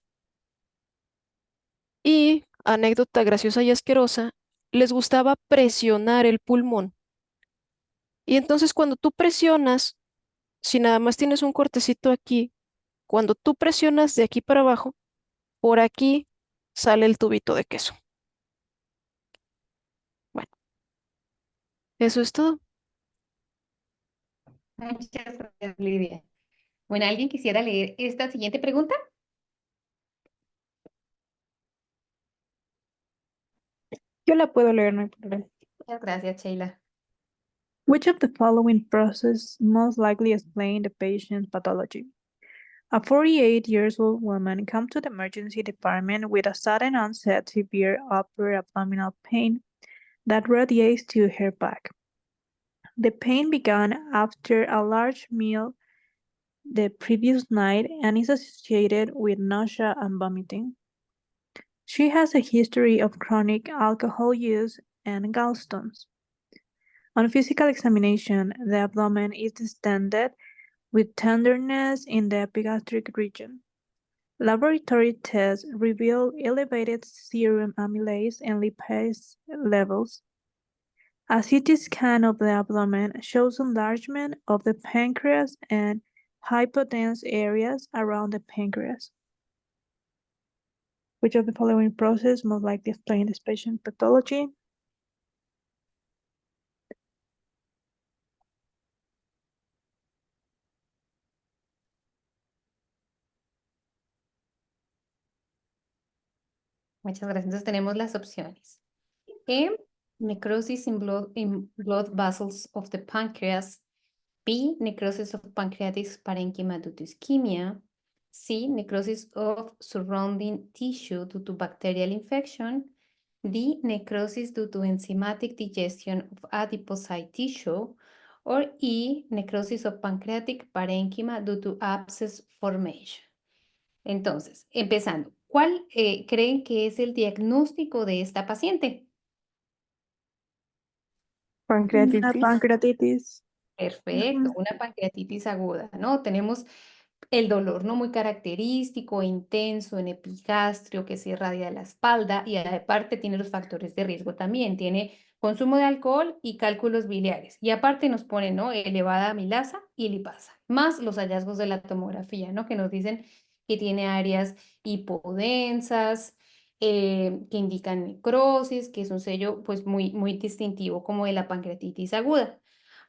Y, anécdota graciosa y asquerosa, les gustaba presionar el pulmón. Y entonces cuando tú presionas, si nada más tienes un cortecito aquí, cuando tú presionas de aquí para abajo, por aquí sale el tubito de queso. Bueno, eso es todo. Muchas gracias, Lidia. Bueno, ¿alguien quisiera leer esta siguiente pregunta? Yo la puedo leer, no hay problema. Muchas gracias, Sheila. Which of the following process most likely explain the patient's pathology? A 48 years old woman come to the emergency department with a sudden onset severe upper abdominal pain that radiates to her back. The pain began after a large meal the previous night and is associated with nausea and vomiting. She has a history of chronic alcohol use and gallstones. On physical examination, the abdomen is distended with tenderness in the epigastric region. Laboratory tests reveal elevated serum amylase and lipase levels. A CT scan of the abdomen shows enlargement of the pancreas and hypodense areas around the pancreas. Which of the following process most likely explain this patient pathology? Muchas gracias. Entonces tenemos las opciones. E, necrosis in blood vessels of the pancreas. B, necrosis of pancreatic parenchyma due to ischemia. C, necrosis of surrounding tissue due to bacterial infection. D, necrosis due to enzymatic digestion of adipocyte tissue. Or E, necrosis of pancreatic parenchyma due to abscess formation. Entonces, empezando, ¿cuál creen que es el diagnóstico de esta paciente? Una Pancreatitis. pancreatitis. Perfecto, una pancreatitis aguda, ¿no? Tenemos el dolor no muy característico, intenso en epigastrio que se irradia la espalda y aparte tiene los factores de riesgo también. Tiene consumo de alcohol y cálculos biliares. Y aparte nos pone, ¿no? Elevada amilasa y lipasa, más los hallazgos de la tomografía, ¿no? Que nos dicen que tiene áreas hipodensas, que indican necrosis, que es un sello pues muy distintivo como de la pancreatitis aguda.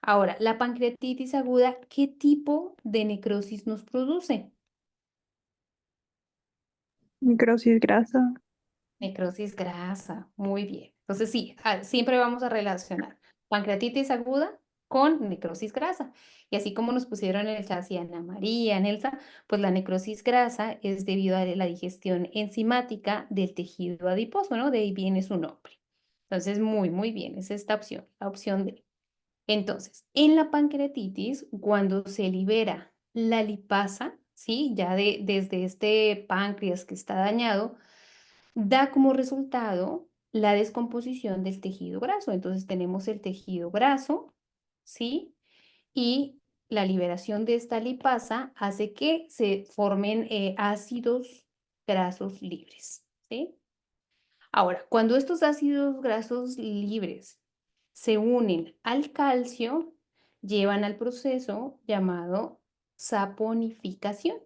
Ahora, la pancreatitis aguda, ¿qué tipo de necrosis nos produce? Necrosis grasa. Necrosis grasa, muy bien. Entonces sí, siempre vamos a relacionar pancreatitis aguda con necrosis grasa. Y así como nos pusieron en el chat y Ana María, Nelsa, pues la necrosis grasa es debido a la digestión enzimática del tejido adiposo, ¿no? De ahí viene su nombre. Entonces, muy bien, es esta opción, la opción D. Entonces, en la pancreatitis, cuando se libera la lipasa, ¿sí? Ya desde este páncreas que está dañado, da como resultado la descomposición del tejido graso. Entonces, tenemos el tejido graso, ¿sí? Y la liberación de esta lipasa hace que se formen ácidos grasos libres, ¿sí? Ahora, cuando estos ácidos grasos libres se unen al calcio, llevan al proceso llamado saponificación.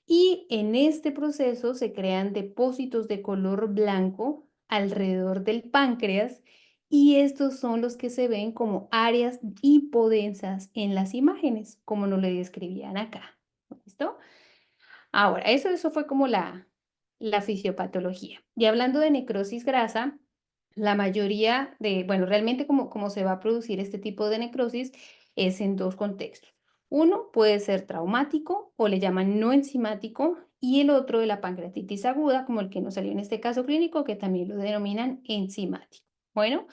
Y en este proceso se crean depósitos de color blanco alrededor del páncreas y estos son los que se ven como áreas hipodensas en las imágenes, como nos lo describían acá. ¿Listo? Ahora, eso fue como la fisiopatología. Y hablando de necrosis grasa, la mayoría bueno, realmente como se va a producir este tipo de necrosis es en dos contextos. Uno puede ser traumático o le llaman no enzimático y el otro de la pancreatitis aguda, como el que nos salió en este caso clínico, que también lo denominan enzimático. Bueno,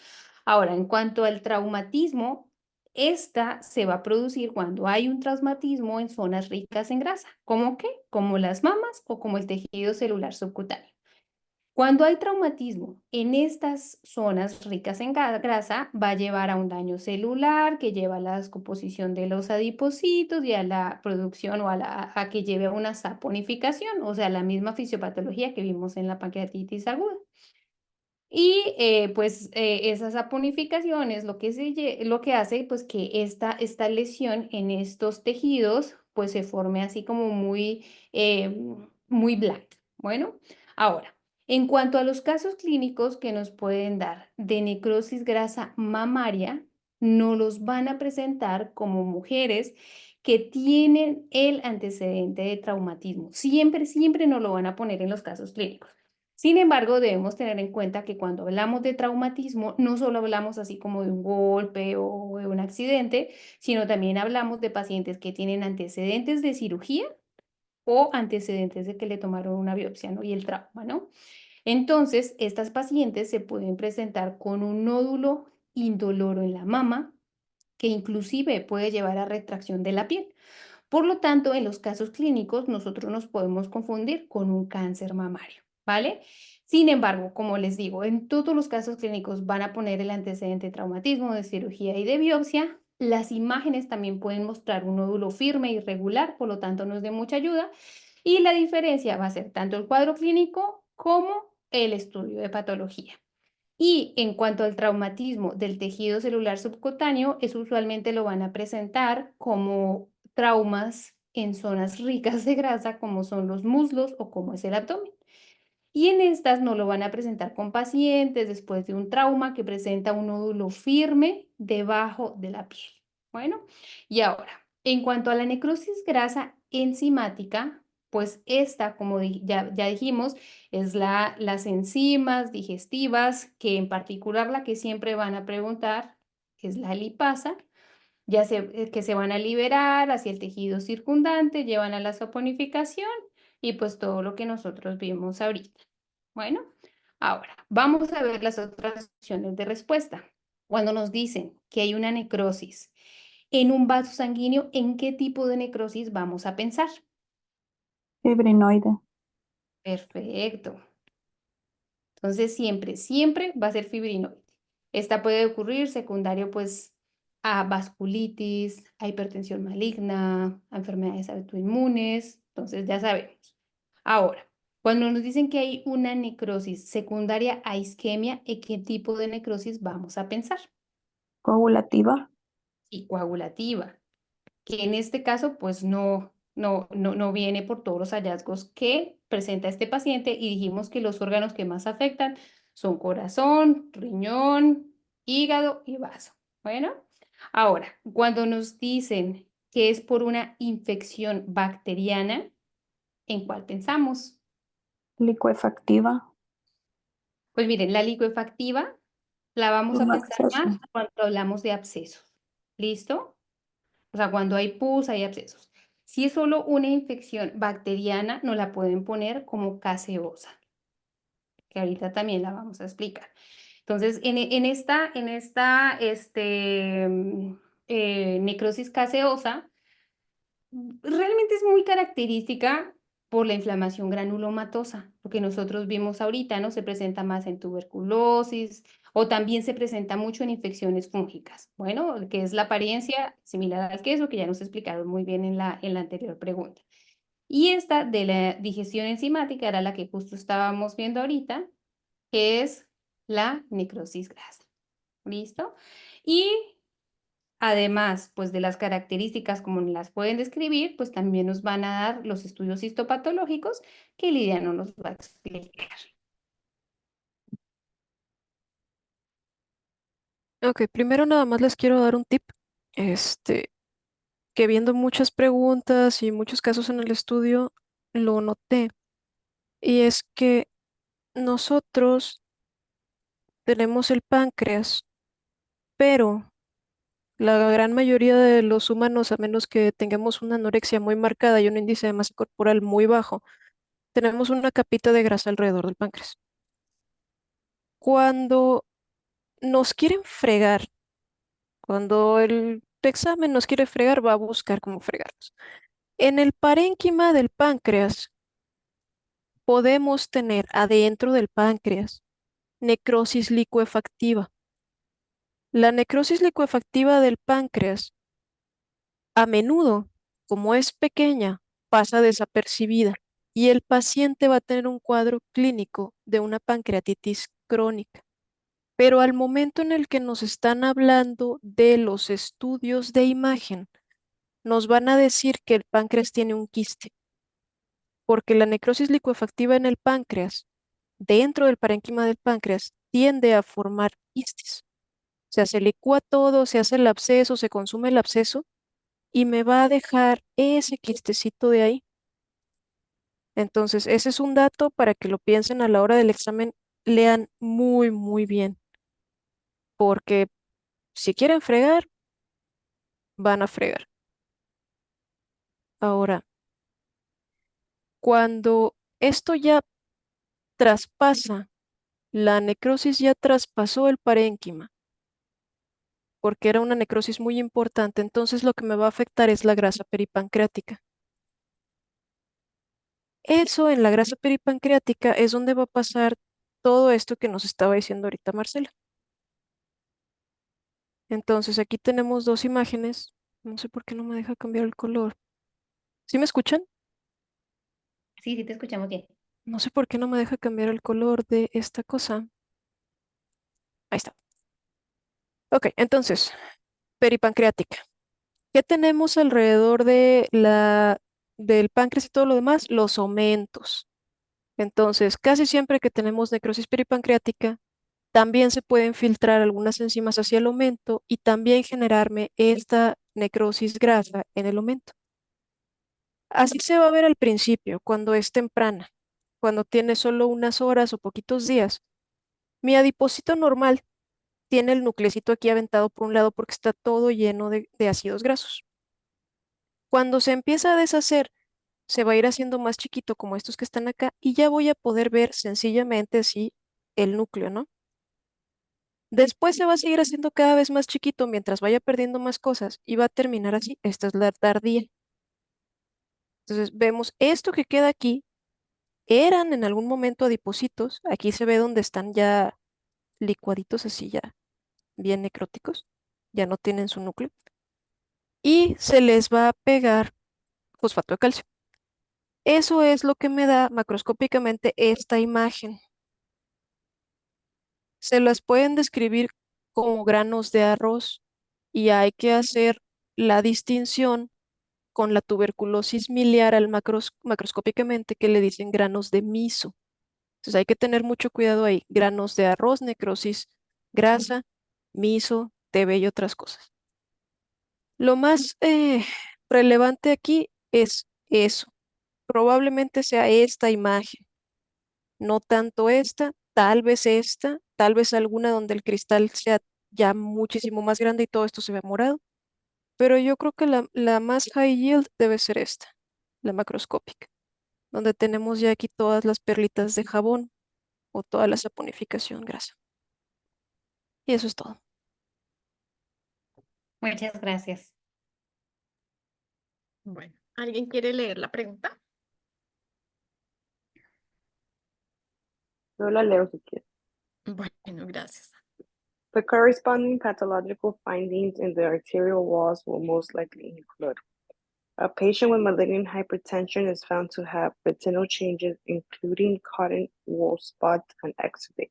ahora en cuanto al traumatismo, esta se va a producir cuando hay un traumatismo en zonas ricas en grasa. ¿Cómo qué? Como las mamas o como el tejido celular subcutáneo. Cuando hay traumatismo en estas zonas ricas en grasa, va a llevar a un daño celular que lleva a la descomposición de los adipocitos y a la producción o a que lleve a una saponificación, o sea, la misma fisiopatología que vimos en la pancreatitis aguda. Y esa saponificación es lo que, lo que hace pues, que esta lesión en estos tejidos pues, se forme así como muy blanca. Bueno, ahora, en cuanto a los casos clínicos que nos pueden dar de necrosis grasa mamaria, no los van a presentar como mujeres que tienen el antecedente de traumatismo. Siempre, siempre nos lo van a poner en los casos clínicos. Sin embargo, debemos tener en cuenta que cuando hablamos de traumatismo, no solo hablamos así como de un golpe o de un accidente, sino también hablamos de pacientes que tienen antecedentes de cirugía o antecedentes de que le tomaron una biopsia, ¿no? Y el trauma, ¿no? Entonces, estas pacientes se pueden presentar con un nódulo indoloro en la mama, que inclusive puede llevar a retracción de la piel. Por lo tanto, en los casos clínicos, nosotros nos podemos confundir con un cáncer mamario, ¿vale? Sin embargo, como les digo, en todos los casos clínicos van a poner el antecedente de traumatismo, de cirugía y de biopsia. Las imágenes también pueden mostrar un nódulo firme y irregular, por lo tanto no es de mucha ayuda. Y la diferencia va a ser tanto el cuadro clínico como el estudio de patología. Y en cuanto al traumatismo del tejido celular subcutáneo, es usualmente lo van a presentar como traumas en zonas ricas de grasa, como son los muslos o como es el abdomen. Y en estas no lo van a presentar con pacientes después de un trauma que presenta un nódulo firme debajo de la piel. Bueno, y ahora, en cuanto a la necrosis grasa enzimática, pues esta, como ya dijimos, es las enzimas digestivas, que en particular la que siempre van a preguntar es la lipasa, que se van a liberar hacia el tejido circundante, llevan a la saponificación y pues todo lo que nosotros vimos ahorita. Bueno, ahora vamos a ver las otras opciones de respuesta. Cuando nos dicen que hay una necrosis en un vaso sanguíneo, ¿en qué tipo de necrosis vamos a pensar? Fibrinoide. Perfecto. Entonces siempre, siempre va a ser fibrinoide. Esta puede ocurrir secundario pues a vasculitis, a hipertensión maligna, a enfermedades autoinmunes. Entonces ya sabemos. Ahora, cuando nos dicen que hay una necrosis secundaria a isquemia, ¿en qué tipo de necrosis vamos a pensar? Coagulativa. Y coagulativa, que en este caso pues no viene por todos los hallazgos que presenta este paciente y dijimos que los órganos que más afectan son corazón, riñón, hígado y vaso. Bueno, ahora, cuando nos dicen que es por una infección bacteriana, ¿en cuál pensamos? Licuefactiva. Pues miren, la licuefactiva la vamos a Un pensar acceso. más cuando hablamos de abscesos. ¿Listo? O sea, cuando hay pus, hay abscesos. Si es solo una infección bacteriana, nos la pueden poner como caseosa, que ahorita también la vamos a explicar. Entonces, en esta necrosis caseosa, realmente es muy característica por la inflamación granulomatosa, lo que nosotros vimos ahorita, ¿no? Se presenta más en tuberculosis o también se presenta mucho en infecciones fúngicas. Bueno, que es la apariencia similar al queso, que ya nos explicaron muy bien en la anterior pregunta. Y esta de la digestión enzimática era la que justo estábamos viendo ahorita, que es la necrosis grasa. ¿Listo? Y además, pues de las características como las pueden describir, pues también nos van a dar los estudios histopatológicos que Lidia no nos va a explicar. Ok, primero nada más les quiero dar un tip. Este, que viendo muchas preguntas y muchos casos en el estudio, lo noté. Y es que nosotros tenemos el páncreas, pero La gran mayoría de los humanos, a menos que tengamos una anorexia muy marcada y un índice de masa corporal muy bajo, tenemos una capita de grasa alrededor del páncreas. Cuando nos quieren fregar, cuando el examen nos quiere fregar, va a buscar cómo fregarnos. En el parénquima del páncreas podemos tener adentro del páncreas necrosis licuefactiva. La necrosis licuefactiva del páncreas, a menudo, como es pequeña, pasa desapercibida y el paciente va a tener un cuadro clínico de una pancreatitis crónica. Pero al momento en el que nos están hablando de los estudios de imagen, nos van a decir que el páncreas tiene un quiste, porque la necrosis licuefactiva en el páncreas, dentro del parénquima del páncreas, tiende a formar quistes. O sea, se licúa todo, se hace el absceso, se consume el absceso y me va a dejar ese quistecito de ahí. Entonces, ese es un dato para que lo piensen a la hora del examen, lean muy, muy bien, porque si quieren fregar, van a fregar. Ahora, cuando esto ya traspasa, la necrosis ya traspasó el parénquima, porque era una necrosis muy importante, entonces lo que me va a afectar es la grasa peripancreática. Eso en la grasa peripancreática es donde va a pasar todo esto que nos estaba diciendo ahorita Marcela. Entonces aquí tenemos dos imágenes. No sé por qué no me deja cambiar el color. ¿Sí me escuchan? Sí, sí, te escuchamos bien. No sé por qué no me deja cambiar el color de esta cosa. Ahí está. Ok, entonces, peripancreática. ¿Qué tenemos alrededor de del páncreas y todo lo demás? Los omentos. Entonces, casi siempre que tenemos necrosis peripancreática, también se pueden filtrar algunas enzimas hacia el omento y también generarme esta necrosis grasa en el omento. Así se va a ver al principio, cuando es temprana, cuando tiene solo unas horas o poquitos días. Mi adipocito normal tiene el nuclecito aquí aventado por un lado porque está todo lleno de ácidos grasos. Cuando se empieza a deshacer, se va a ir haciendo más chiquito como estos que están acá y ya voy a poder ver sencillamente así el núcleo, ¿no? Después se va a seguir haciendo cada vez más chiquito mientras vaya perdiendo más cosas y va a terminar así. Esta es la tardía. Entonces vemos esto que queda aquí, eran en algún momento adipocitos. Aquí se ve donde están ya licuaditos así ya bien necróticos. Ya no tienen su núcleo. Y se les va a pegar fosfato de calcio. Eso es lo que me da macroscópicamente esta imagen. Se las pueden describir como granos de arroz y hay que hacer la distinción con la tuberculosis miliar macroscópicamente que le dicen granos de miso. Entonces hay que tener mucho cuidado ahí. Granos de arroz, necrosis, grasa, miso, TB y otras cosas. Lo más relevante aquí es eso. Probablemente sea esta imagen, no tanto esta, tal vez alguna donde el cristal sea ya muchísimo más grande y todo esto se ve morado. Pero yo creo que la más high yield debe ser esta, la macroscópica, donde tenemos ya aquí todas las perlitas de jabón o toda la saponificación grasa. Y eso es todo. Muchas gracias. Bueno, ¿alguien quiere leer la pregunta? Yo la leo si quieres. Bueno, gracias. The corresponding pathological findings in the arterial walls will most likely include a patient with malignant hypertension is found to have retinal changes, including cotton wool spots and exudates.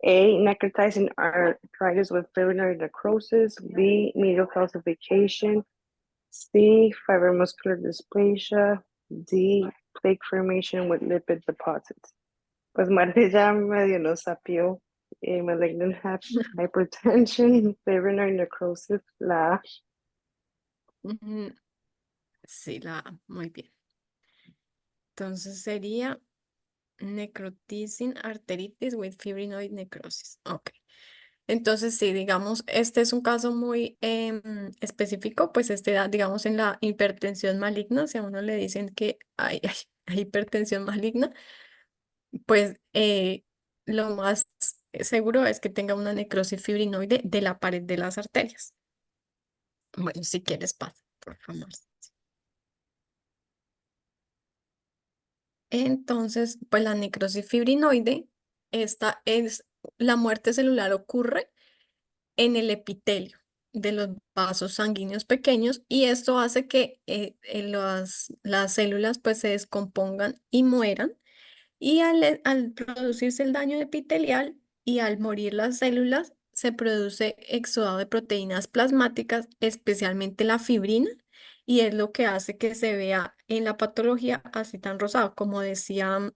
A, necrotizing arthritis with fibrillary necrosis. B, medial calcification. C, fibromuscular dysplasia. D, plaque formation with lipid deposits. Pues Marte ya medio nos sapió. Malignant hypertension, fibrillary necrosis, la A. Ujú. Sí, la A, muy bien. Entonces sería necrotizing arteritis with fibrinoid necrosis. Ok. Entonces, sí, digamos, este es un caso muy específico, pues este da, digamos, en la hipertensión maligna, si a uno le dicen que hay hipertensión maligna, pues lo más seguro es que tenga una necrosis fibrinoide de la pared de las arterias. Bueno, si quieres, pasa, por favor. Entonces, pues la necrosis fibrinoide, esta es, la muerte celular ocurre en el epitelio de los vasos sanguíneos pequeños y esto hace que las células pues se descompongan y mueran y al producirse el daño epitelial y al morir las células se produce exudado de proteínas plasmáticas, especialmente la fibrina, y es lo que hace que se vea en la patología así tan rosado, como decía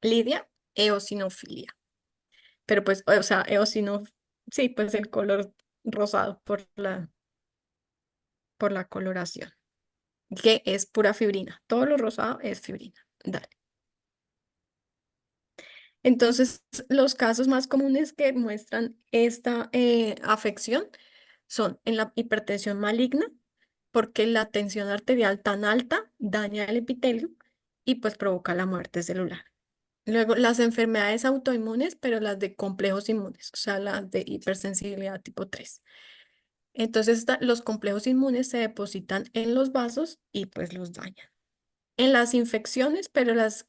Lidia, eosinofilia. Pero pues, o sea, sí, pues el color rosado por la coloración, que es pura fibrina. Todo lo rosado es fibrina. Dale. Entonces, los casos más comunes que muestran esta afección son en la hipertensión maligna, porque la tensión arterial tan alta daña el epitelio y pues provoca la muerte celular. Luego, las enfermedades autoinmunes, pero las de complejos inmunes, o sea, las de hipersensibilidad tipo 3. Entonces, los complejos inmunes se depositan en los vasos y pues los dañan. En las infecciones, pero las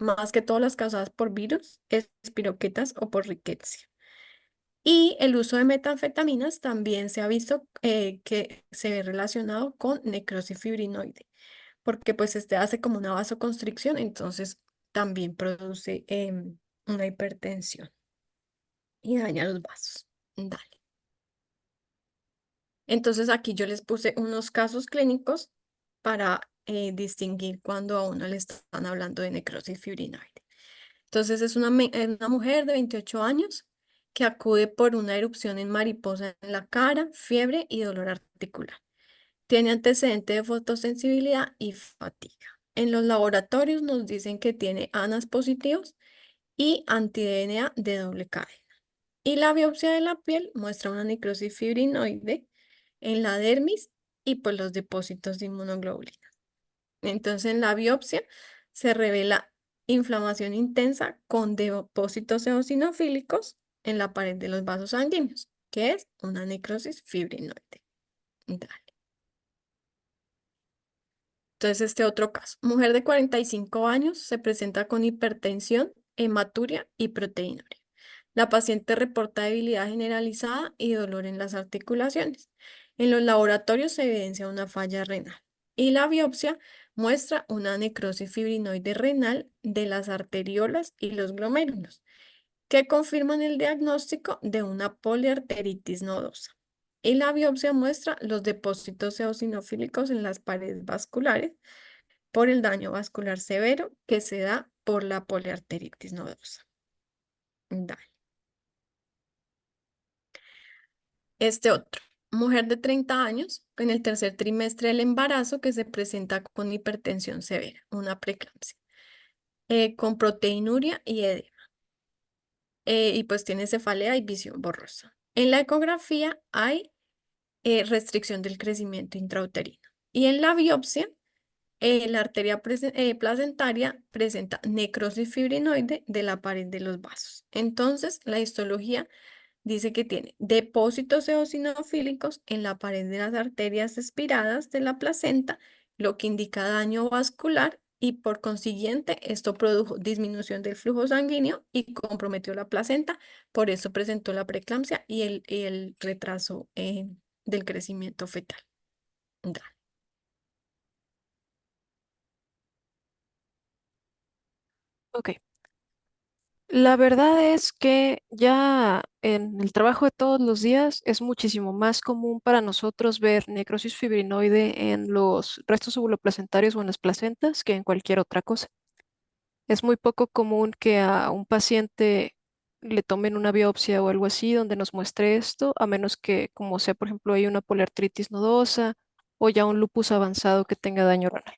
más que todas las causadas por virus, espiroquetas o por riqueza. Y el uso de metanfetaminas también se ha visto que se ve relacionado con necrosis fibrinoide, porque pues este hace como una vasoconstricción, entonces también produce una hipertensión y daña los vasos. Dale. Entonces aquí yo les puse unos casos clínicos para distinguir cuando a uno le están hablando de necrosis fibrinoide. Entonces es una mujer de 28 años que acude por una erupción en mariposa en la cara, fiebre y dolor articular. Tiene antecedente de fotosensibilidad y fatiga. En los laboratorios nos dicen que tiene ANAS positivos y anti-DNA de doble cadena. Y la biopsia de la piel muestra una necrosis fibrinoide en la dermis y pues los depósitos de inmunoglobulina. Entonces en la biopsia se revela inflamación intensa con depósitos eosinofílicos en la pared de los vasos sanguíneos, que es una necrosis fibrinoide. Dale. Entonces este otro caso, mujer de 45 años se presenta con hipertensión, hematuria y proteinuria. La paciente reporta debilidad generalizada y dolor en las articulaciones. En los laboratorios se evidencia una falla renal y la biopsia muestra una necrosis fibrinoide renal de las arteriolas y los glomérulos, que confirman el diagnóstico de una poliarteritis nodosa. Y la biopsia muestra los depósitos eosinofílicos en las paredes vasculares por el daño vascular severo que se da por la poliarteritis nodosa. Dale. Este otro, mujer de 30 años en el tercer trimestre del embarazo que se presenta con hipertensión severa, una preeclampsia, con proteinuria y edema. Y pues tiene cefalea y visión borrosa. En la ecografía hay restricción del crecimiento intrauterino. Y en la biopsia, la arteria placentaria presenta necrosis fibrinoide de la pared de los vasos. Entonces, la histología dice que tiene depósitos eosinofílicos en la pared de las arterias expiradas de la placenta, lo que indica daño vascular y por consiguiente esto produjo disminución del flujo sanguíneo y comprometió la placenta, por eso presentó la preeclampsia y el retraso del crecimiento fetal. Dale. Ok. La verdad es que ya en el trabajo de todos los días es muchísimo más común para nosotros ver necrosis fibrinoide en los restos ovuloplacentarios o en las placentas que en cualquier otra cosa. Es muy poco común que a un paciente le tomen una biopsia o algo así donde nos muestre esto, a menos que, como sea, por ejemplo, hay una poliartritis nodosa o ya un lupus avanzado que tenga daño renal.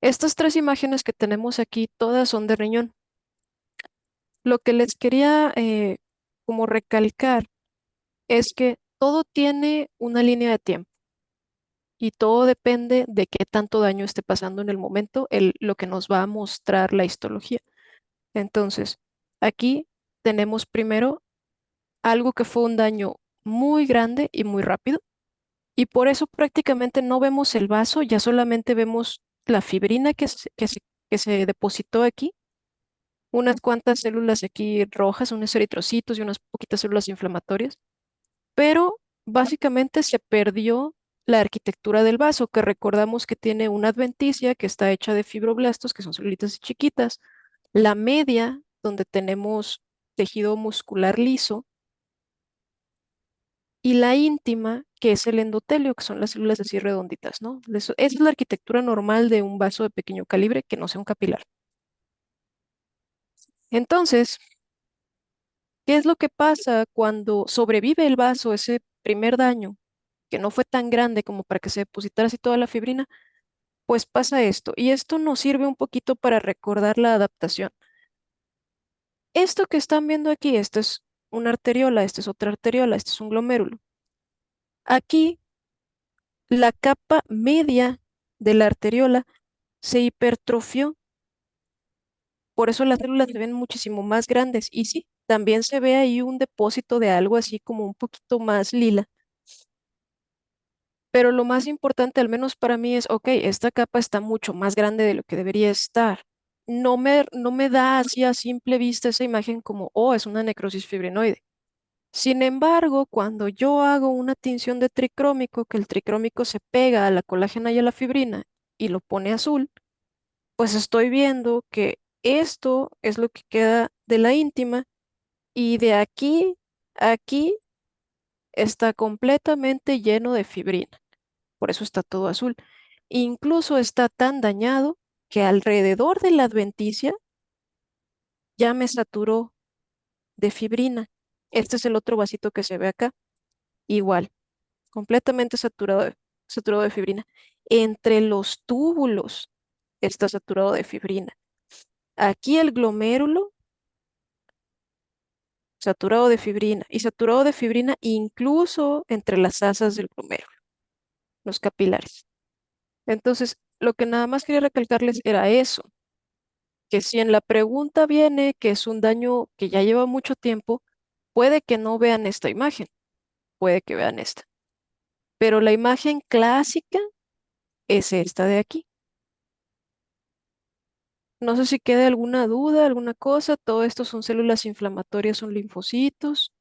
Estas tres imágenes que tenemos aquí, todas son de riñón. Lo que les quería como recalcar es que todo tiene una línea de tiempo y todo depende de qué tanto daño esté pasando en el momento, lo que nos va a mostrar la histología. Entonces, aquí tenemos primero algo que fue un daño muy grande y muy rápido, y por eso prácticamente no vemos el vaso, ya solamente vemos la fibrina que se depositó aquí, unas cuantas células aquí rojas, unos eritrocitos y unas poquitas células inflamatorias, pero básicamente se perdió la arquitectura del vaso, que recordamos que tiene una adventicia que está hecha de fibroblastos, que son célulitas chiquitas, la media, donde tenemos tejido muscular liso, y la íntima, que es el endotelio, que son las células así redonditas, ¿no? Esa es la arquitectura normal de un vaso de pequeño calibre que no sea un capilar. Entonces, ¿qué es lo que pasa cuando sobrevive el vaso ese primer daño, que no fue tan grande como para que se depositara así toda la fibrina? Pues pasa esto, y esto nos sirve un poquito para recordar la adaptación. Esto que están viendo aquí, esto es una arteriola, esta es otra arteriola, este es un glomérulo. Aquí, la capa media de la arteriola se hipertrofió, por eso las células se ven muchísimo más grandes. Y sí, también se ve ahí un depósito de algo así como un poquito más lila. Pero lo más importante, al menos para mí, es, ok, esta capa está mucho más grande de lo que debería estar. No me da así a simple vista esa imagen como, oh, es una necrosis fibrinoide. Sin embargo, cuando yo hago una tinción de tricrómico, que el tricrómico se pega a la colágena y a la fibrina y lo pone azul, pues estoy viendo que esto es lo que queda de la íntima y de aquí a aquí está completamente lleno de fibrina. Por eso está todo azul. Incluso está tan dañado que alrededor de la adventicia ya me saturó de fibrina. Este es el otro vasito que se ve acá. Igual, completamente saturado de fibrina. Entre los túbulos está saturado de fibrina. Aquí el glomérulo saturado de fibrina y saturado de fibrina incluso entre las asas del glomérulo, los capilares. Entonces, lo que nada más quería recalcarles era eso, que si en la pregunta viene que es un daño que ya lleva mucho tiempo, puede que no vean esta imagen, puede que vean esta, pero la imagen clásica es esta de aquí. No sé si queda alguna duda, alguna cosa, todo esto son células inflamatorias, son linfocitos,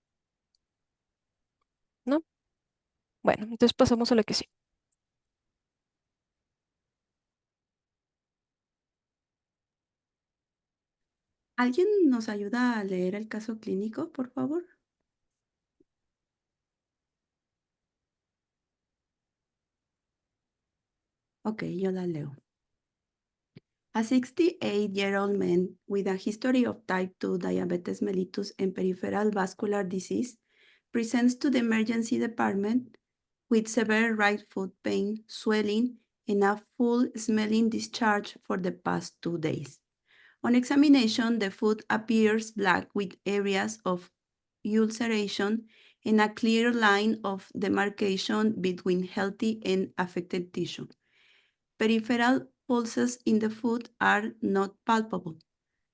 ¿no? Bueno, entonces pasamos a la que sí. ¿Alguien nos ayuda a leer el caso clínico, por favor? Ok, yo la leo. A 68-year-old man with a history of type 2 diabetes mellitus and peripheral vascular disease presents to the emergency department with severe right foot pain, swelling, and a full smelling discharge for the past 2 days. On examination, the foot appears black with areas of ulceration and a clear line of demarcation between healthy and affected tissue. Peripheral pulses in the foot are not palpable.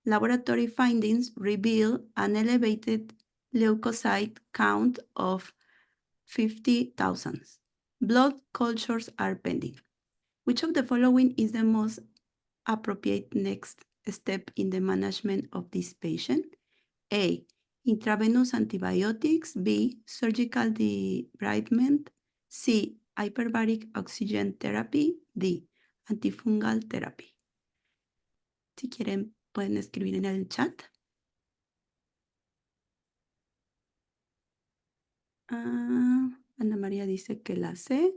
Laboratory findings reveal an elevated leukocyte count of 50,000. Blood cultures are pending. Which of the following is the most appropriate next step in the management of this patient? A. Intravenous antibiotics. B. Surgical debridement. C. Hyperbaric oxygen therapy. D. Antifungal therapy. Si quieren, pueden escribir en el chat. Ana María dice que la C.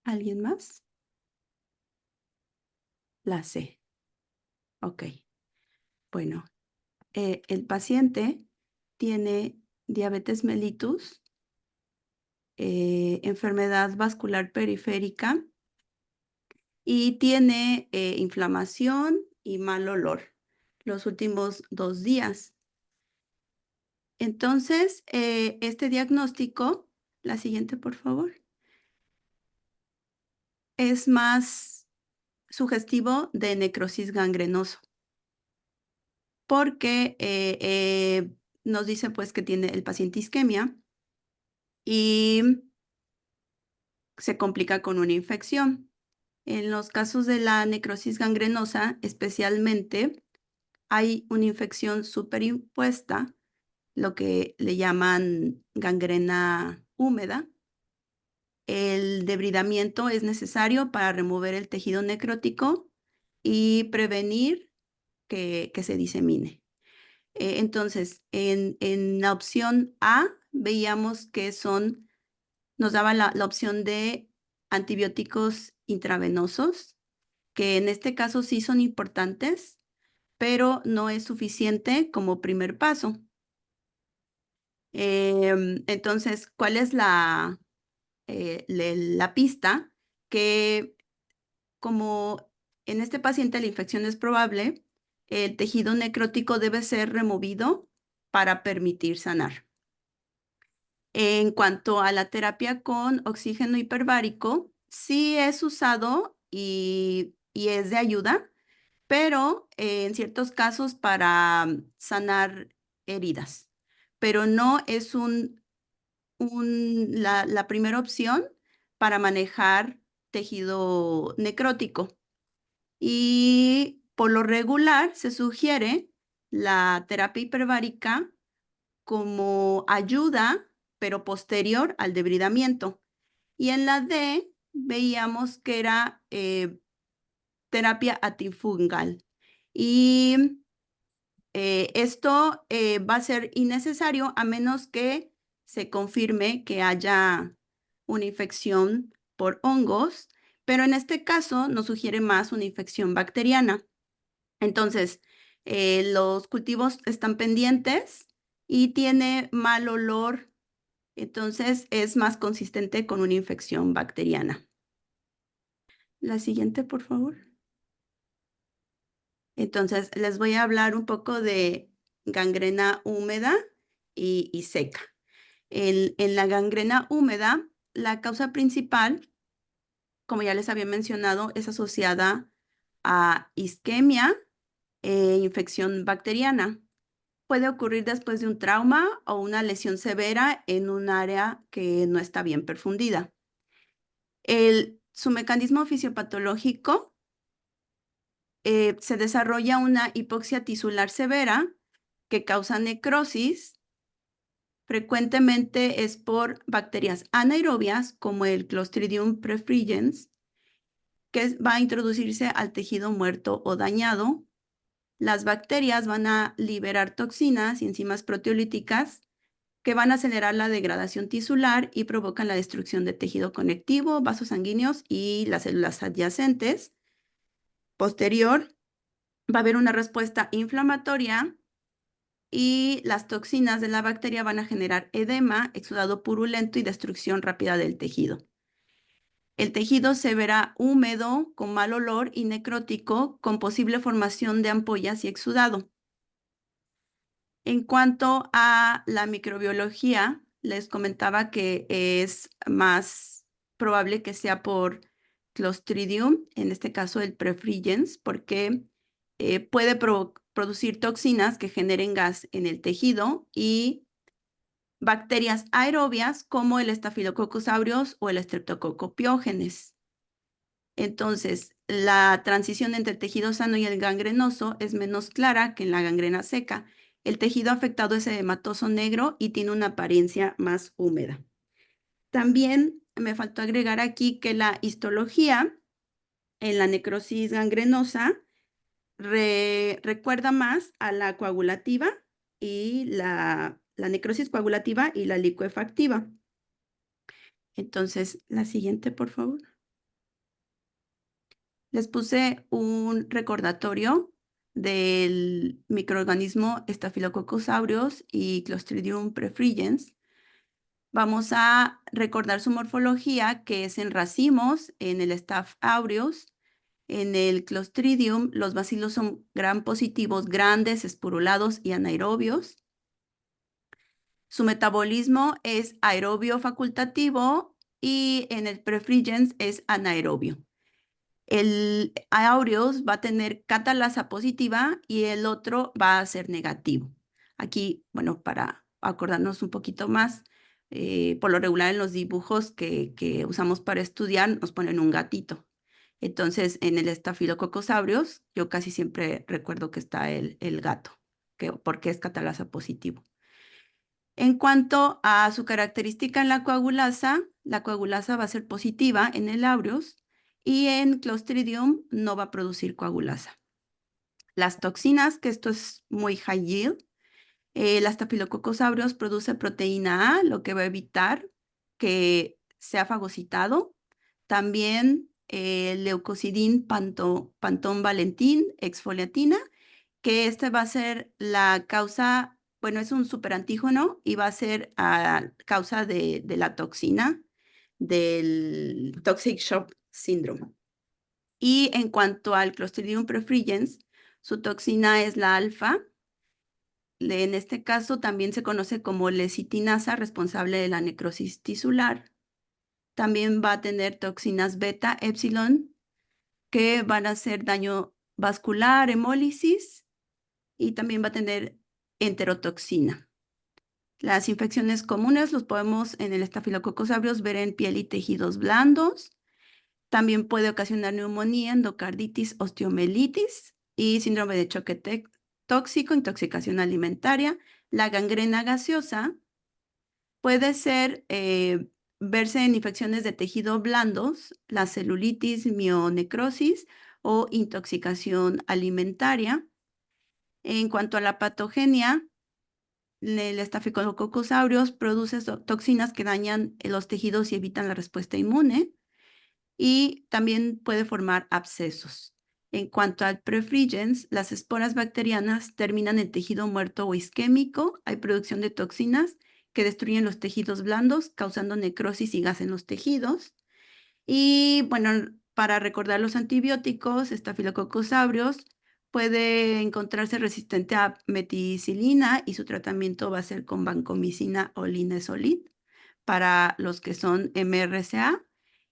¿Alguien más? La C. Ok. Bueno, el paciente tiene diabetes mellitus, enfermedad vascular periférica y tiene inflamación y mal olor los últimos 2 días. Entonces, este diagnóstico, la siguiente, por favor, es más sugestivo de necrosis gangrenoso, porque nos dice pues que tiene el paciente isquemia y se complica con una infección. En los casos de la necrosis gangrenosa, especialmente, hay una infección superimpuesta, lo que le llaman gangrena húmeda. El debridamiento es necesario para remover el tejido necrótico y prevenir que se disemine. Entonces, en la opción A veíamos que nos daba la opción de antibióticos intravenosos, que en este caso sí son importantes, pero no es suficiente como primer paso. Entonces, ¿cuál es la pista? Que como en este paciente la infección es probable, el tejido necrótico debe ser removido para permitir sanar. En cuanto a la terapia con oxígeno hiperbárico, sí es usado y es de ayuda, pero en ciertos casos para sanar heridas. Pero no es la primera opción para manejar tejido necrótico. Y por lo regular se sugiere la terapia hiperbárica como ayuda, pero posterior al debridamiento. Y en la D veíamos que era terapia antifungal. Y esto va a ser innecesario a menos que se confirme que haya una infección por hongos, pero en este caso nos sugiere más una infección bacteriana. Entonces, los cultivos están pendientes y tiene mal olor, entonces es más consistente con una infección bacteriana. La siguiente, por favor. Entonces, les voy a hablar un poco de gangrena húmeda y seca. En la gangrena húmeda, la causa principal, como ya les había mencionado, es asociada a isquemia e infección bacteriana. Puede ocurrir después de un trauma o una lesión severa en un área que no está bien perfundida. Su mecanismo fisiopatológico se desarrolla una hipoxia tisular severa que causa necrosis. Frecuentemente es por bacterias anaerobias como el Clostridium perfringens, que va a introducirse al tejido muerto o dañado. Las bacterias van a liberar toxinas y enzimas proteolíticas que van a acelerar la degradación tisular y provocan la destrucción de tejido conectivo, vasos sanguíneos y las células adyacentes. Posterior, va a haber una respuesta inflamatoria y las toxinas de la bacteria van a generar edema, exudado purulento y destrucción rápida del tejido. El tejido se verá húmedo, con mal olor y necrótico, con posible formación de ampollas y exudado. En cuanto a la microbiología, les comentaba que es más probable que sea por Clostridium, en este caso el perfringens, porque puede producir toxinas que generen gas en el tejido y bacterias aerobias como el Staphylococcus aureus o el Streptococcus pyogenes. Entonces, la transición entre el tejido sano y el gangrenoso es menos clara que en la gangrena seca. El tejido afectado es edematoso negro y tiene una apariencia más húmeda. También me faltó agregar aquí que la histología en la necrosis gangrenosa recuerda más a la coagulativa y la necrosis coagulativa y la licuefactiva. Entonces, la siguiente, por favor. Les puse un recordatorio del microorganismo Staphylococcus aureus y Clostridium perfringens. Vamos a recordar su morfología, que es en racimos, en el Staph aureus. En el Clostridium, los bacilos son gram positivos, grandes, esporulados y anaerobios. Su metabolismo es aerobio facultativo y en el prefrigens es anaerobio. El aureus va a tener catalasa positiva y el otro va a ser negativo. Aquí, bueno, para acordarnos un poquito más, por lo regular en los dibujos que usamos para estudiar nos ponen un gatito. Entonces, en el Staphylococcus aureus, yo casi siempre recuerdo que está el gato, porque es catalasa positivo. En cuanto a su característica en la coagulasa va a ser positiva en el aureus y en Clostridium no va a producir coagulasa. Las toxinas, que esto es muy high yield, el Staphylococcus aureus produce proteína A, lo que va a evitar que sea fagocitado. También leucocidin pantón valentín, exfoliatina, que este va a ser la causa, bueno, es un superantígeno y va a ser causa de la toxina del Toxic Shock Syndrome. Y en cuanto al Clostridium perfringens, su toxina es la alfa. En este caso también se conoce como lecitinasa, responsable de la necrosis tisular. También va a tener toxinas beta, epsilon, que van a hacer daño vascular, hemólisis, y también va a tener enterotoxina. Las infecciones comunes los podemos en el Staphylococcus aureus ver en piel y tejidos blandos. También puede ocasionar neumonía, endocarditis, osteomelitis y síndrome de choque tóxico, intoxicación alimentaria. La gangrena gaseosa puede ser verse en infecciones de tejido blandos, la celulitis, mionecrosis o intoxicación alimentaria. En cuanto a la patogenia, el Staphylococcus aureus produce toxinas que dañan los tejidos y evitan la respuesta inmune, y también puede formar abscesos. En cuanto al prefrigens, las esporas bacterianas terminan en tejido muerto o isquémico. Hay producción de toxinas que destruyen los tejidos blandos, causando necrosis y gas en los tejidos. Y bueno, para recordar los antibióticos, Staphylococcus aureus puede encontrarse resistente a meticilina y su tratamiento va a ser con vancomicina o linezolid para los que son MRSA.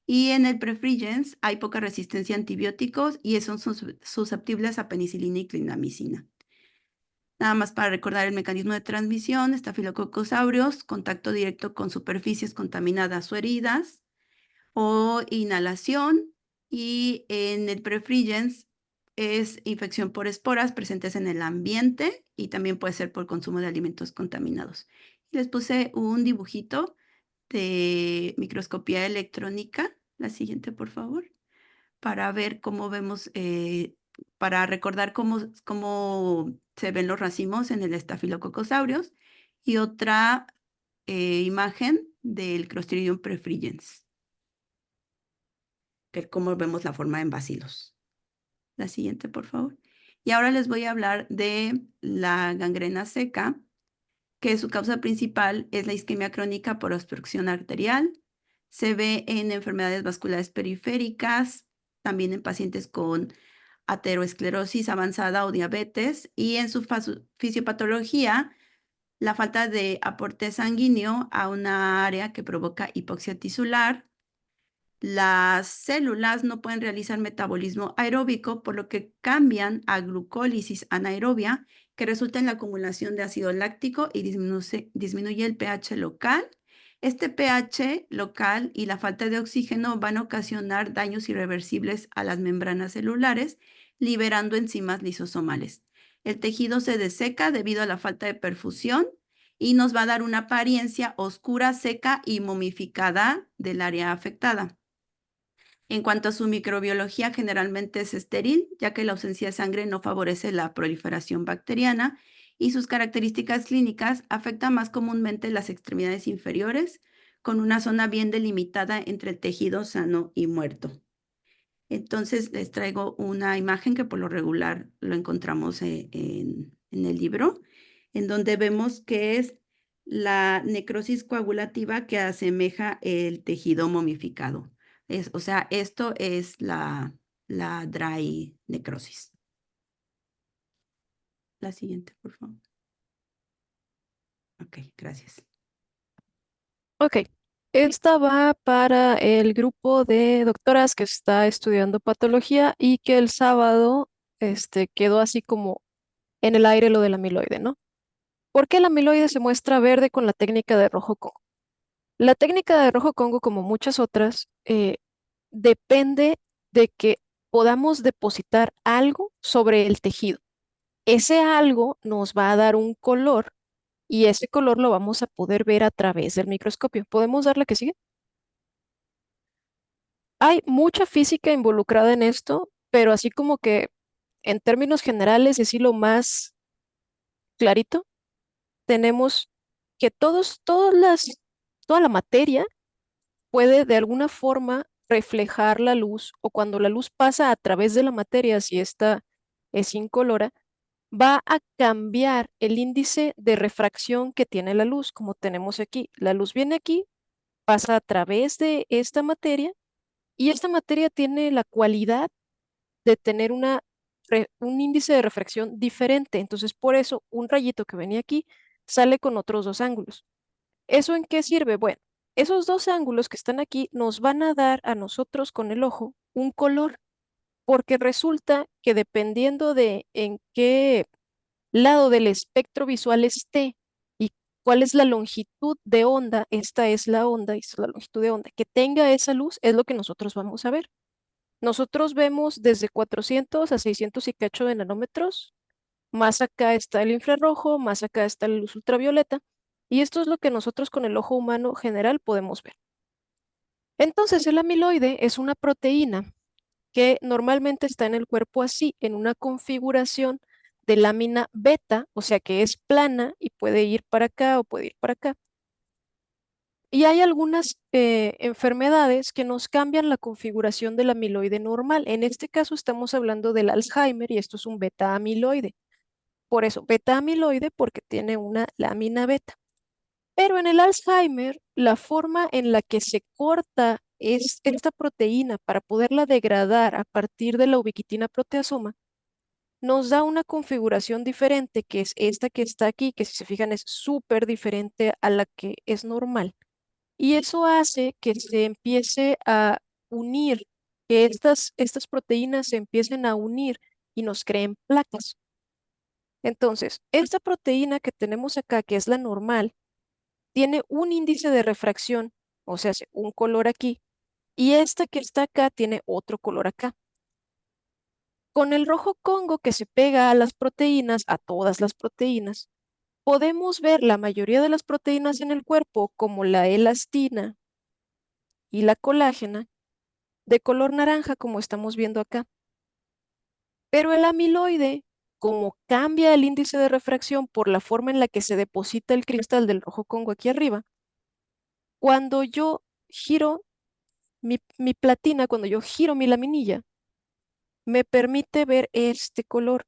Y en el prefrigens hay poca resistencia a antibióticos y son susceptibles a penicilina y clindamicina. Nada más para recordar el mecanismo de transmisión, Staphylococcus aureus, contacto directo con superficies contaminadas o heridas, o inhalación, y en el prefrigens es infección por esporas presentes en el ambiente y también puede ser por consumo de alimentos contaminados. Les puse un dibujito de microscopía electrónica, la siguiente por favor, para ver cómo vemos, para recordar cómo se ven los racimos en el Staphylococcus aureus, y otra imagen del Clostridium perfringens, que cómo vemos la forma en bacilos. La siguiente, por favor. Y ahora les voy a hablar de la gangrena seca, que su causa principal es la isquemia crónica por obstrucción arterial. Se ve en enfermedades vasculares periféricas, también en pacientes con ateroesclerosis avanzada o diabetes, y en su fisiopatología, la falta de aporte sanguíneo a una área que provoca hipoxia tisular. Las células no pueden realizar metabolismo aeróbico, por lo que cambian a glucólisis anaerobia, que resulta en la acumulación de ácido láctico y disminuye el pH local. Este pH local y la falta de oxígeno van a ocasionar daños irreversibles a las membranas celulares, liberando enzimas lisosomales. El tejido se deseca debido a la falta de perfusión y nos va a dar una apariencia oscura, seca y momificada del área afectada. En cuanto a su microbiología, generalmente es estéril, ya que la ausencia de sangre no favorece la proliferación bacteriana, y sus características clínicas afectan más comúnmente las extremidades inferiores, con una zona bien delimitada entre el tejido sano y muerto. Entonces les traigo una imagen que por lo regular lo encontramos en el libro, en donde vemos que es la necrosis coagulativa que asemeja el tejido momificado. O sea, esto es la dry necrosis. La siguiente, por favor. Ok, gracias. Ok, esta va para el grupo de doctoras que está estudiando patología y que el sábado quedó así como en el aire lo del amiloide, ¿no? ¿Por qué el amiloide se muestra verde con la técnica de rojo Congo? La técnica de rojo Congo, como muchas otras, depende de que podamos depositar algo sobre el tejido. Ese algo nos va a dar un color y ese color lo vamos a poder ver a través del microscopio. ¿Podemos darle que sigue? Hay mucha física involucrada en esto, pero así como que en términos generales, decirlo más clarito, tenemos que toda la materia puede de alguna forma reflejar la luz o cuando la luz pasa a través de la materia, si esta es incolora, va a cambiar el índice de refracción que tiene la luz, como tenemos aquí. La luz viene aquí, pasa a través de esta materia y esta materia tiene la cualidad de tener un índice de refracción diferente. Entonces, por eso, un rayito que venía aquí sale con otros dos ángulos. ¿Eso en qué sirve? Bueno, esos dos ángulos que están aquí nos van a dar a nosotros con el ojo un color, porque resulta que dependiendo de en qué lado del espectro visual esté y cuál es la longitud de onda, esta es la onda y esta es la longitud de onda, que tenga esa luz es lo que nosotros vamos a ver. Nosotros vemos desde 400 a 600 y cacho de nanómetros, más acá está el infrarrojo, más acá está la luz ultravioleta, y esto es lo que nosotros con el ojo humano general podemos ver. Entonces, el amiloide es una proteína que normalmente está en el cuerpo así, en una configuración de lámina beta, o sea que es plana y puede ir para acá o puede ir para acá. Y hay algunas enfermedades que nos cambian la configuración del amiloide normal. En este caso estamos hablando del Alzheimer y esto es un beta amiloide. Por eso, beta amiloide porque tiene una lámina beta. Pero en el Alzheimer, la forma en la que se corta esta proteína para poderla degradar a partir de la ubiquitina proteasoma nos da una configuración diferente, que es esta que está aquí, que si se fijan es súper diferente a la que es normal. Y eso hace que se empiece a unir, que estas proteínas se empiecen a unir y nos creen placas. Entonces, esta proteína que tenemos acá, que es la normal, tiene un índice de refracción, o sea, hace un color aquí, y esta que está acá tiene otro color acá. Con el rojo Congo que se pega a las proteínas, a todas las proteínas, podemos ver la mayoría de las proteínas en el cuerpo, como la elastina y la colágena, de color naranja, como estamos viendo acá. Pero el amiloide, como cambia el índice de refracción por la forma en la que se deposita el cristal del rojo Congo aquí arriba, cuando yo giro mi platina, cuando yo giro mi laminilla, me permite ver este color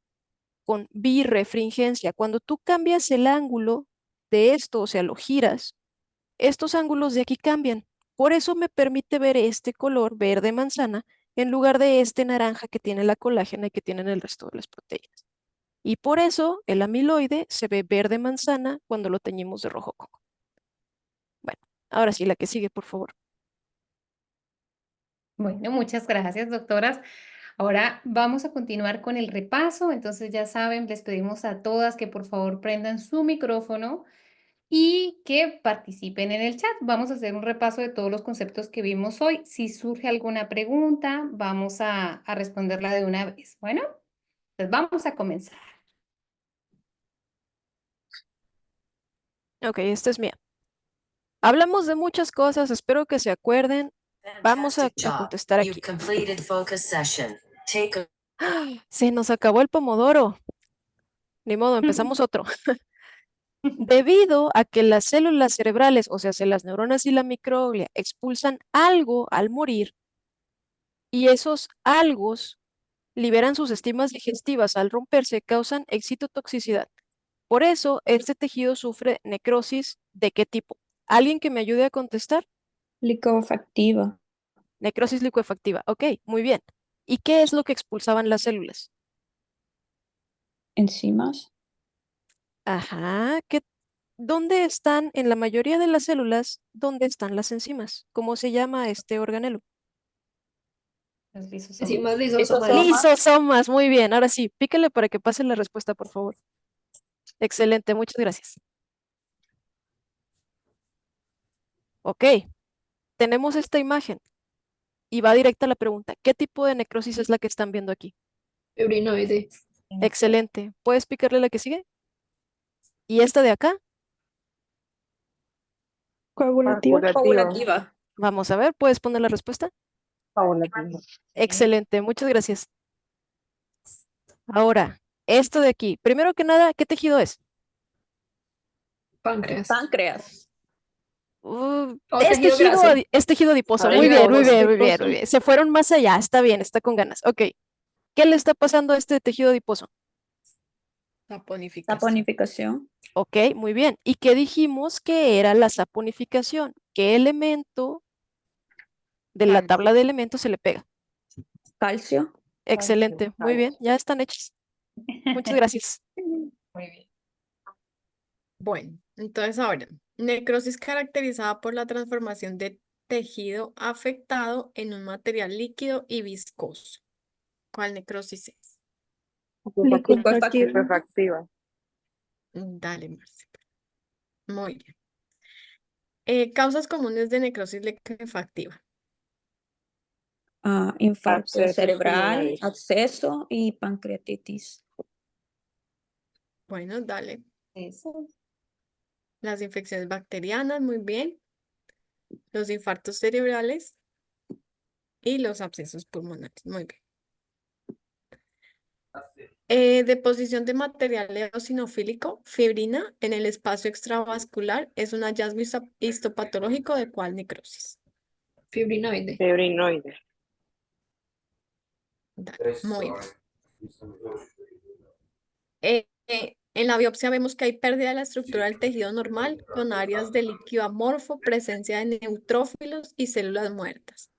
con birrefringencia. Cuando tú cambias el ángulo de esto, o sea, lo giras, estos ángulos de aquí cambian. Por eso me permite ver este color verde manzana en lugar de este naranja que tiene la colágena y que tienen el resto de las proteínas. Y por eso el amiloide se ve verde manzana cuando lo teñimos de rojo coco. Bueno, ahora sí, la que sigue, por favor. Bueno, muchas gracias, doctoras. Ahora vamos a continuar con el repaso. Entonces, ya saben, les pedimos a todas que por favor prendan su micrófono y que participen en el chat. Vamos a hacer un repaso de todos los conceptos que vimos hoy. Si surge alguna pregunta, vamos a responderla de una vez. Bueno, pues vamos a comenzar. Ok, esta es mía. Hablamos de muchas cosas, espero que se acuerden. Vamos a contestar aquí. ¡Ah! Se nos acabó el pomodoro. Ni modo, empezamos otro. Debido a que las células cerebrales, o sea, las neuronas y la microglia, expulsan algo al morir y esos algos liberan sus enzimas digestivas al romperse, causan excitotoxicidad. Por eso, este tejido sufre necrosis ¿de qué tipo? ¿Alguien que me ayude a contestar? Licuefactiva. Necrosis licuefactiva. Ok, muy bien. ¿Y qué es lo que expulsaban las células? Enzimas. Ajá, ¿dónde están en la mayoría de las células? ¿Dónde están las enzimas? ¿Cómo se llama este organelo? Los lisosomas. Enzimas lisosomas. Lisosomas, muy bien. Ahora sí, píquele para que pase la respuesta, por favor. Excelente, muchas gracias. Ok, tenemos esta imagen y va directa a la pregunta. ¿Qué tipo de necrosis es la que están viendo aquí? Fibrinoide. Excelente. ¿Puedes picarle la que sigue? ¿Y esta de acá? Coagulativa. Coagulativa. Vamos a ver, ¿puedes poner la respuesta? Paulatina. Excelente, muchas gracias. Ahora, esto de aquí. Primero que nada, ¿qué tejido es? Páncreas. Páncreas. Tejido graso. Es tejido adiposo. Tejido Muy bien, muy adiposo. bien, muy bien, muy bien. Se fueron más allá, está bien, está con ganas. Ok, ¿qué le está pasando a este tejido adiposo? Saponificación. Saponificación. Ok, muy bien. ¿Y qué dijimos que era la saponificación? ¿Qué elemento de la Calcio. tabla de elementos se le pega? Calcio. Excelente, muy bien, ya están hechas. Muchas gracias. Muy bien. Bueno, entonces ahora, necrosis caracterizada por la transformación de tejido afectado en un material líquido y viscoso. ¿Cuál necrosis es? Licuefactiva. Licuefactiva. Dale, Marcia. Muy bien. Causas comunes de necrosis liquefactiva. Infarto Abscesos cerebral, pulmonares. absceso y pancreatitis. Bueno, dale. Eso. Las infecciones bacterianas, muy bien. Los infartos cerebrales y los abscesos pulmonares, muy bien. Deposición de material eosinofílico, fibrina, en el espacio extravascular es un hallazgo histopatológico de cuál necrosis. Fibrinoide. Fibrinoide. Dale, muy bien. En la biopsia vemos que hay pérdida de la estructura del tejido normal con áreas de líquido amorfo, presencia de neutrófilos y células muertas.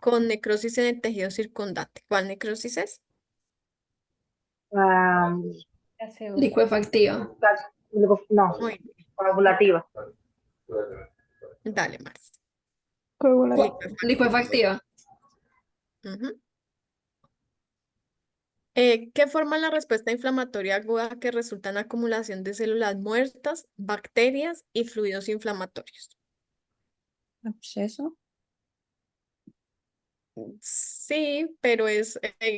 Con necrosis en el tejido circundante. ¿Cuál necrosis es? Gaseosa. Licuefactiva. No, Muy bien. coagulativa. Dale, Marcia. Coagulativa. Licuefactiva. Ujú. ¿Qué forma la respuesta inflamatoria aguda que resulta en acumulación de células muertas, bacterias y fluidos inflamatorios? Absceso. Sí, pero es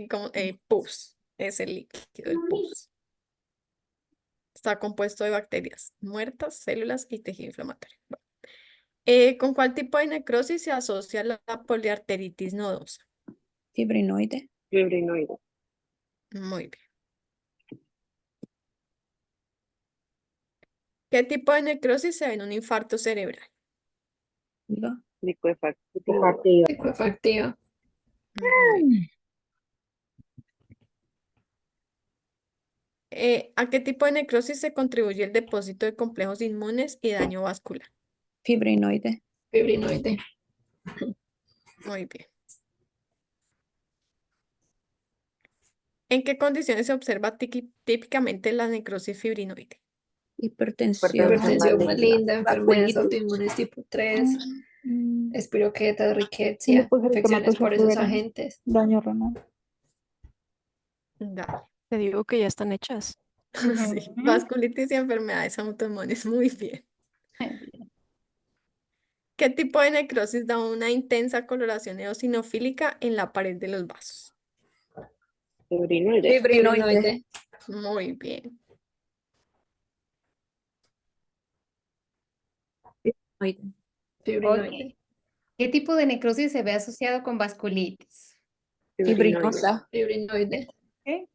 como pus, es el líquido, el pus. Está compuesto de bacterias muertas, células y tejido inflamatorio. Bueno. ¿Con cuál tipo de necrosis se asocia la poliarteritis nodosa? Fibrinoide. Fibrinoide. Muy bien. ¿Qué tipo de necrosis se ve en un infarto cerebral? Licuefactiva. Licuefactiva. Muy bien. ¿A qué tipo de necrosis se contribuye el depósito de complejos inmunes y daño vascular? Fibrinoide. Fibrinoide. Muy bien. ¿En qué condiciones se observa típicamente la necrosis fibrinoide? Hipertensión. Hipertensión maligna. maligna, enfermedades Vasculitis. autoinmunes tipo 3, espiroquetas, Y riquetia, después infecciones por esos eritematoso agentes. daño renal. Dale. Te digo que ya están hechas. Sí. Vasculitis y enfermedades autoinmunes. Muy bien. ¿Qué tipo de necrosis da una intensa coloración eosinofílica en la pared de los vasos? Fibrinoide. Fibrinoide. Muy bien. Fibrinoide. Ok. ¿Qué tipo de necrosis se ve asociado con vasculitis? Fibrinosa. Fibrinoide. ¿Ok?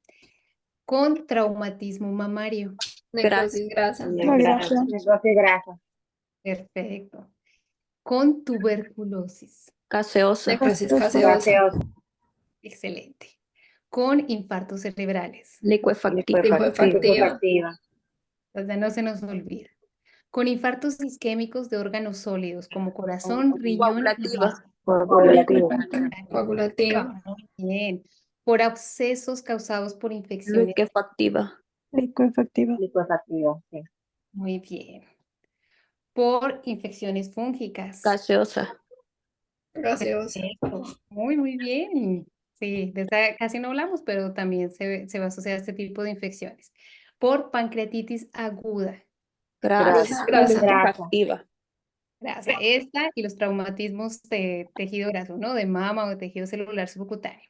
Con traumatismo mamario. Necrosis grasa. Grasa. Necrosis grasa. Perfecto. Con tuberculosis. Gaseosa. Necrosis gaseosa. Gaseosa. Excelente. Con infartos cerebrales. Licuefactiva. Licuefactiva. Entonces, no se nos olvida. Con infartos isquémicos de órganos sólidos como corazón, riñón y Coagulativa. Coagulativa. Coagulativa. Muy bien. Por abscesos causados por infecciones. Liquefactiva. Licuefactiva. Licuefactiva. Sí. Muy bien. Por infecciones fúngicas. Gaseosa. Gaseosa. Perfecto. Muy bien. Sí, de esta casi no hablamos, pero también se va a asociar a este tipo de infecciones. Por pancreatitis aguda. Grasa. Grasa. Activa. Grasa. Esta y los traumatismos de tejido graso, ¿no? De mama o de tejido celular subcutáneo.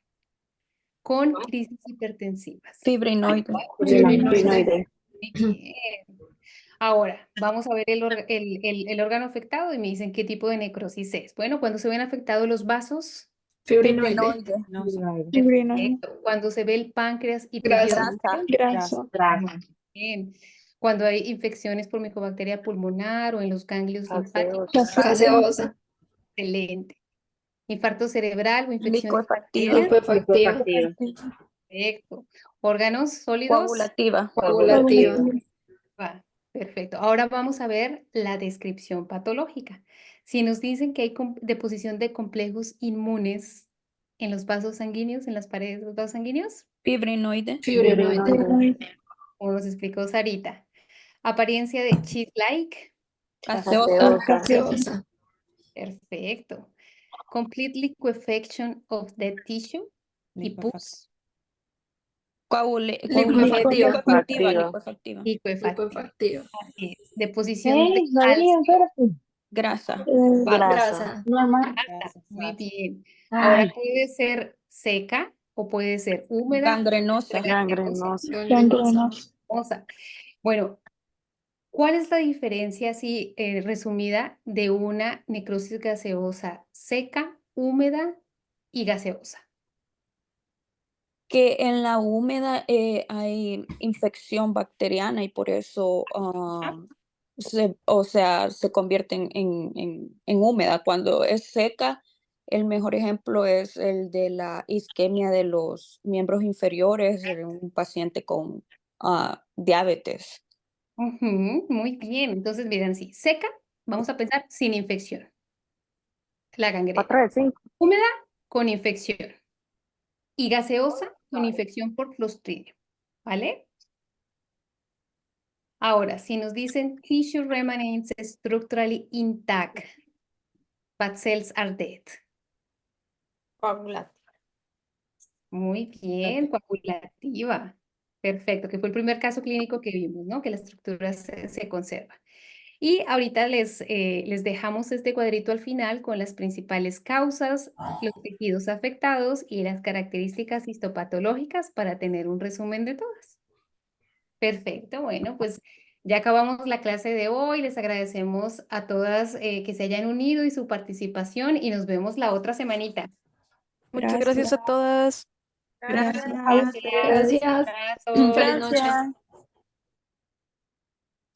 Con crisis hipertensivas. Fibrinoide. Fibrinoide. Muy bien. Ahora, vamos a ver el órgano afectado y me dicen qué tipo de necrosis es. Bueno, cuando se ven afectados los vasos, Fibrinoide. Fibrinoide. perfecto. Cuando se ve el páncreas y tejido Grasa. renal, Grasa. muy bien. Cuando hay infecciones por micobacteria pulmonar o en los ganglios linfáticos, Gaseosa. excelente. Infarto cerebral o infecciones Licuefactiva. bacterianas, Licuefactiva. perfecto. Órganos sólidos, Coagulativa. Coagulativa. va, perfecto. Ahora vamos a ver la descripción patológica. Si nos dicen que hay deposición de complejos inmunes en los vasos sanguíneos, en las paredes de los vasos sanguíneos, Fibrinoide. Fibrinoide. como nos explicó Sarita. Apariencia de cheese-like, Gaseosa. Gaseosa. perfecto. Complete liquefaction of the tissue y pus, Licuefactiva. Licuefactiva. Licuefactiva. liquefacción. Licuefactiva. Así es. Deposición de Grasa. Grasa. grasa. Muy bien. Ahora puede ser seca o puede ser húmeda. Gangrenosa. Gangrenosa. Gangrenosa. Bueno, ¿cuál es la diferencia, así resumida, de una necrosis gaseosa seca, húmeda y gaseosa? Que en la húmeda hay infección bacteriana y por eso se convierte en húmeda. Cuando es seca, el mejor ejemplo es el de la isquemia de los miembros inferiores de un paciente con diabetes. Ujú, muy bien. Entonces, miren, sí, seca, vamos a pensar sin infección, la gangrena. Otra vez, sí. Húmeda, con infección. Y gaseosa, con infección por Clostridium. ¿Vale? Ahora, si nos dicen tissue remains structurally intact, but cells are dead. Coagulativa. Muy bien, coagulativa. Perfecto, que fue el primer caso clínico que vimos, ¿no? Que la estructura se conserva. Y ahorita les dejamos este cuadrito al final con las principales causas, los tejidos afectados y las características histopatológicas para tener un resumen de todas. Perfecto, bueno, pues ya acabamos la clase de hoy. Les agradecemos a todas que se hayan unido y su participación y nos vemos la otra semanita. Muchas gracias a todas. Gracias. Gracias. Gracias. Abrazos. Feliz noche.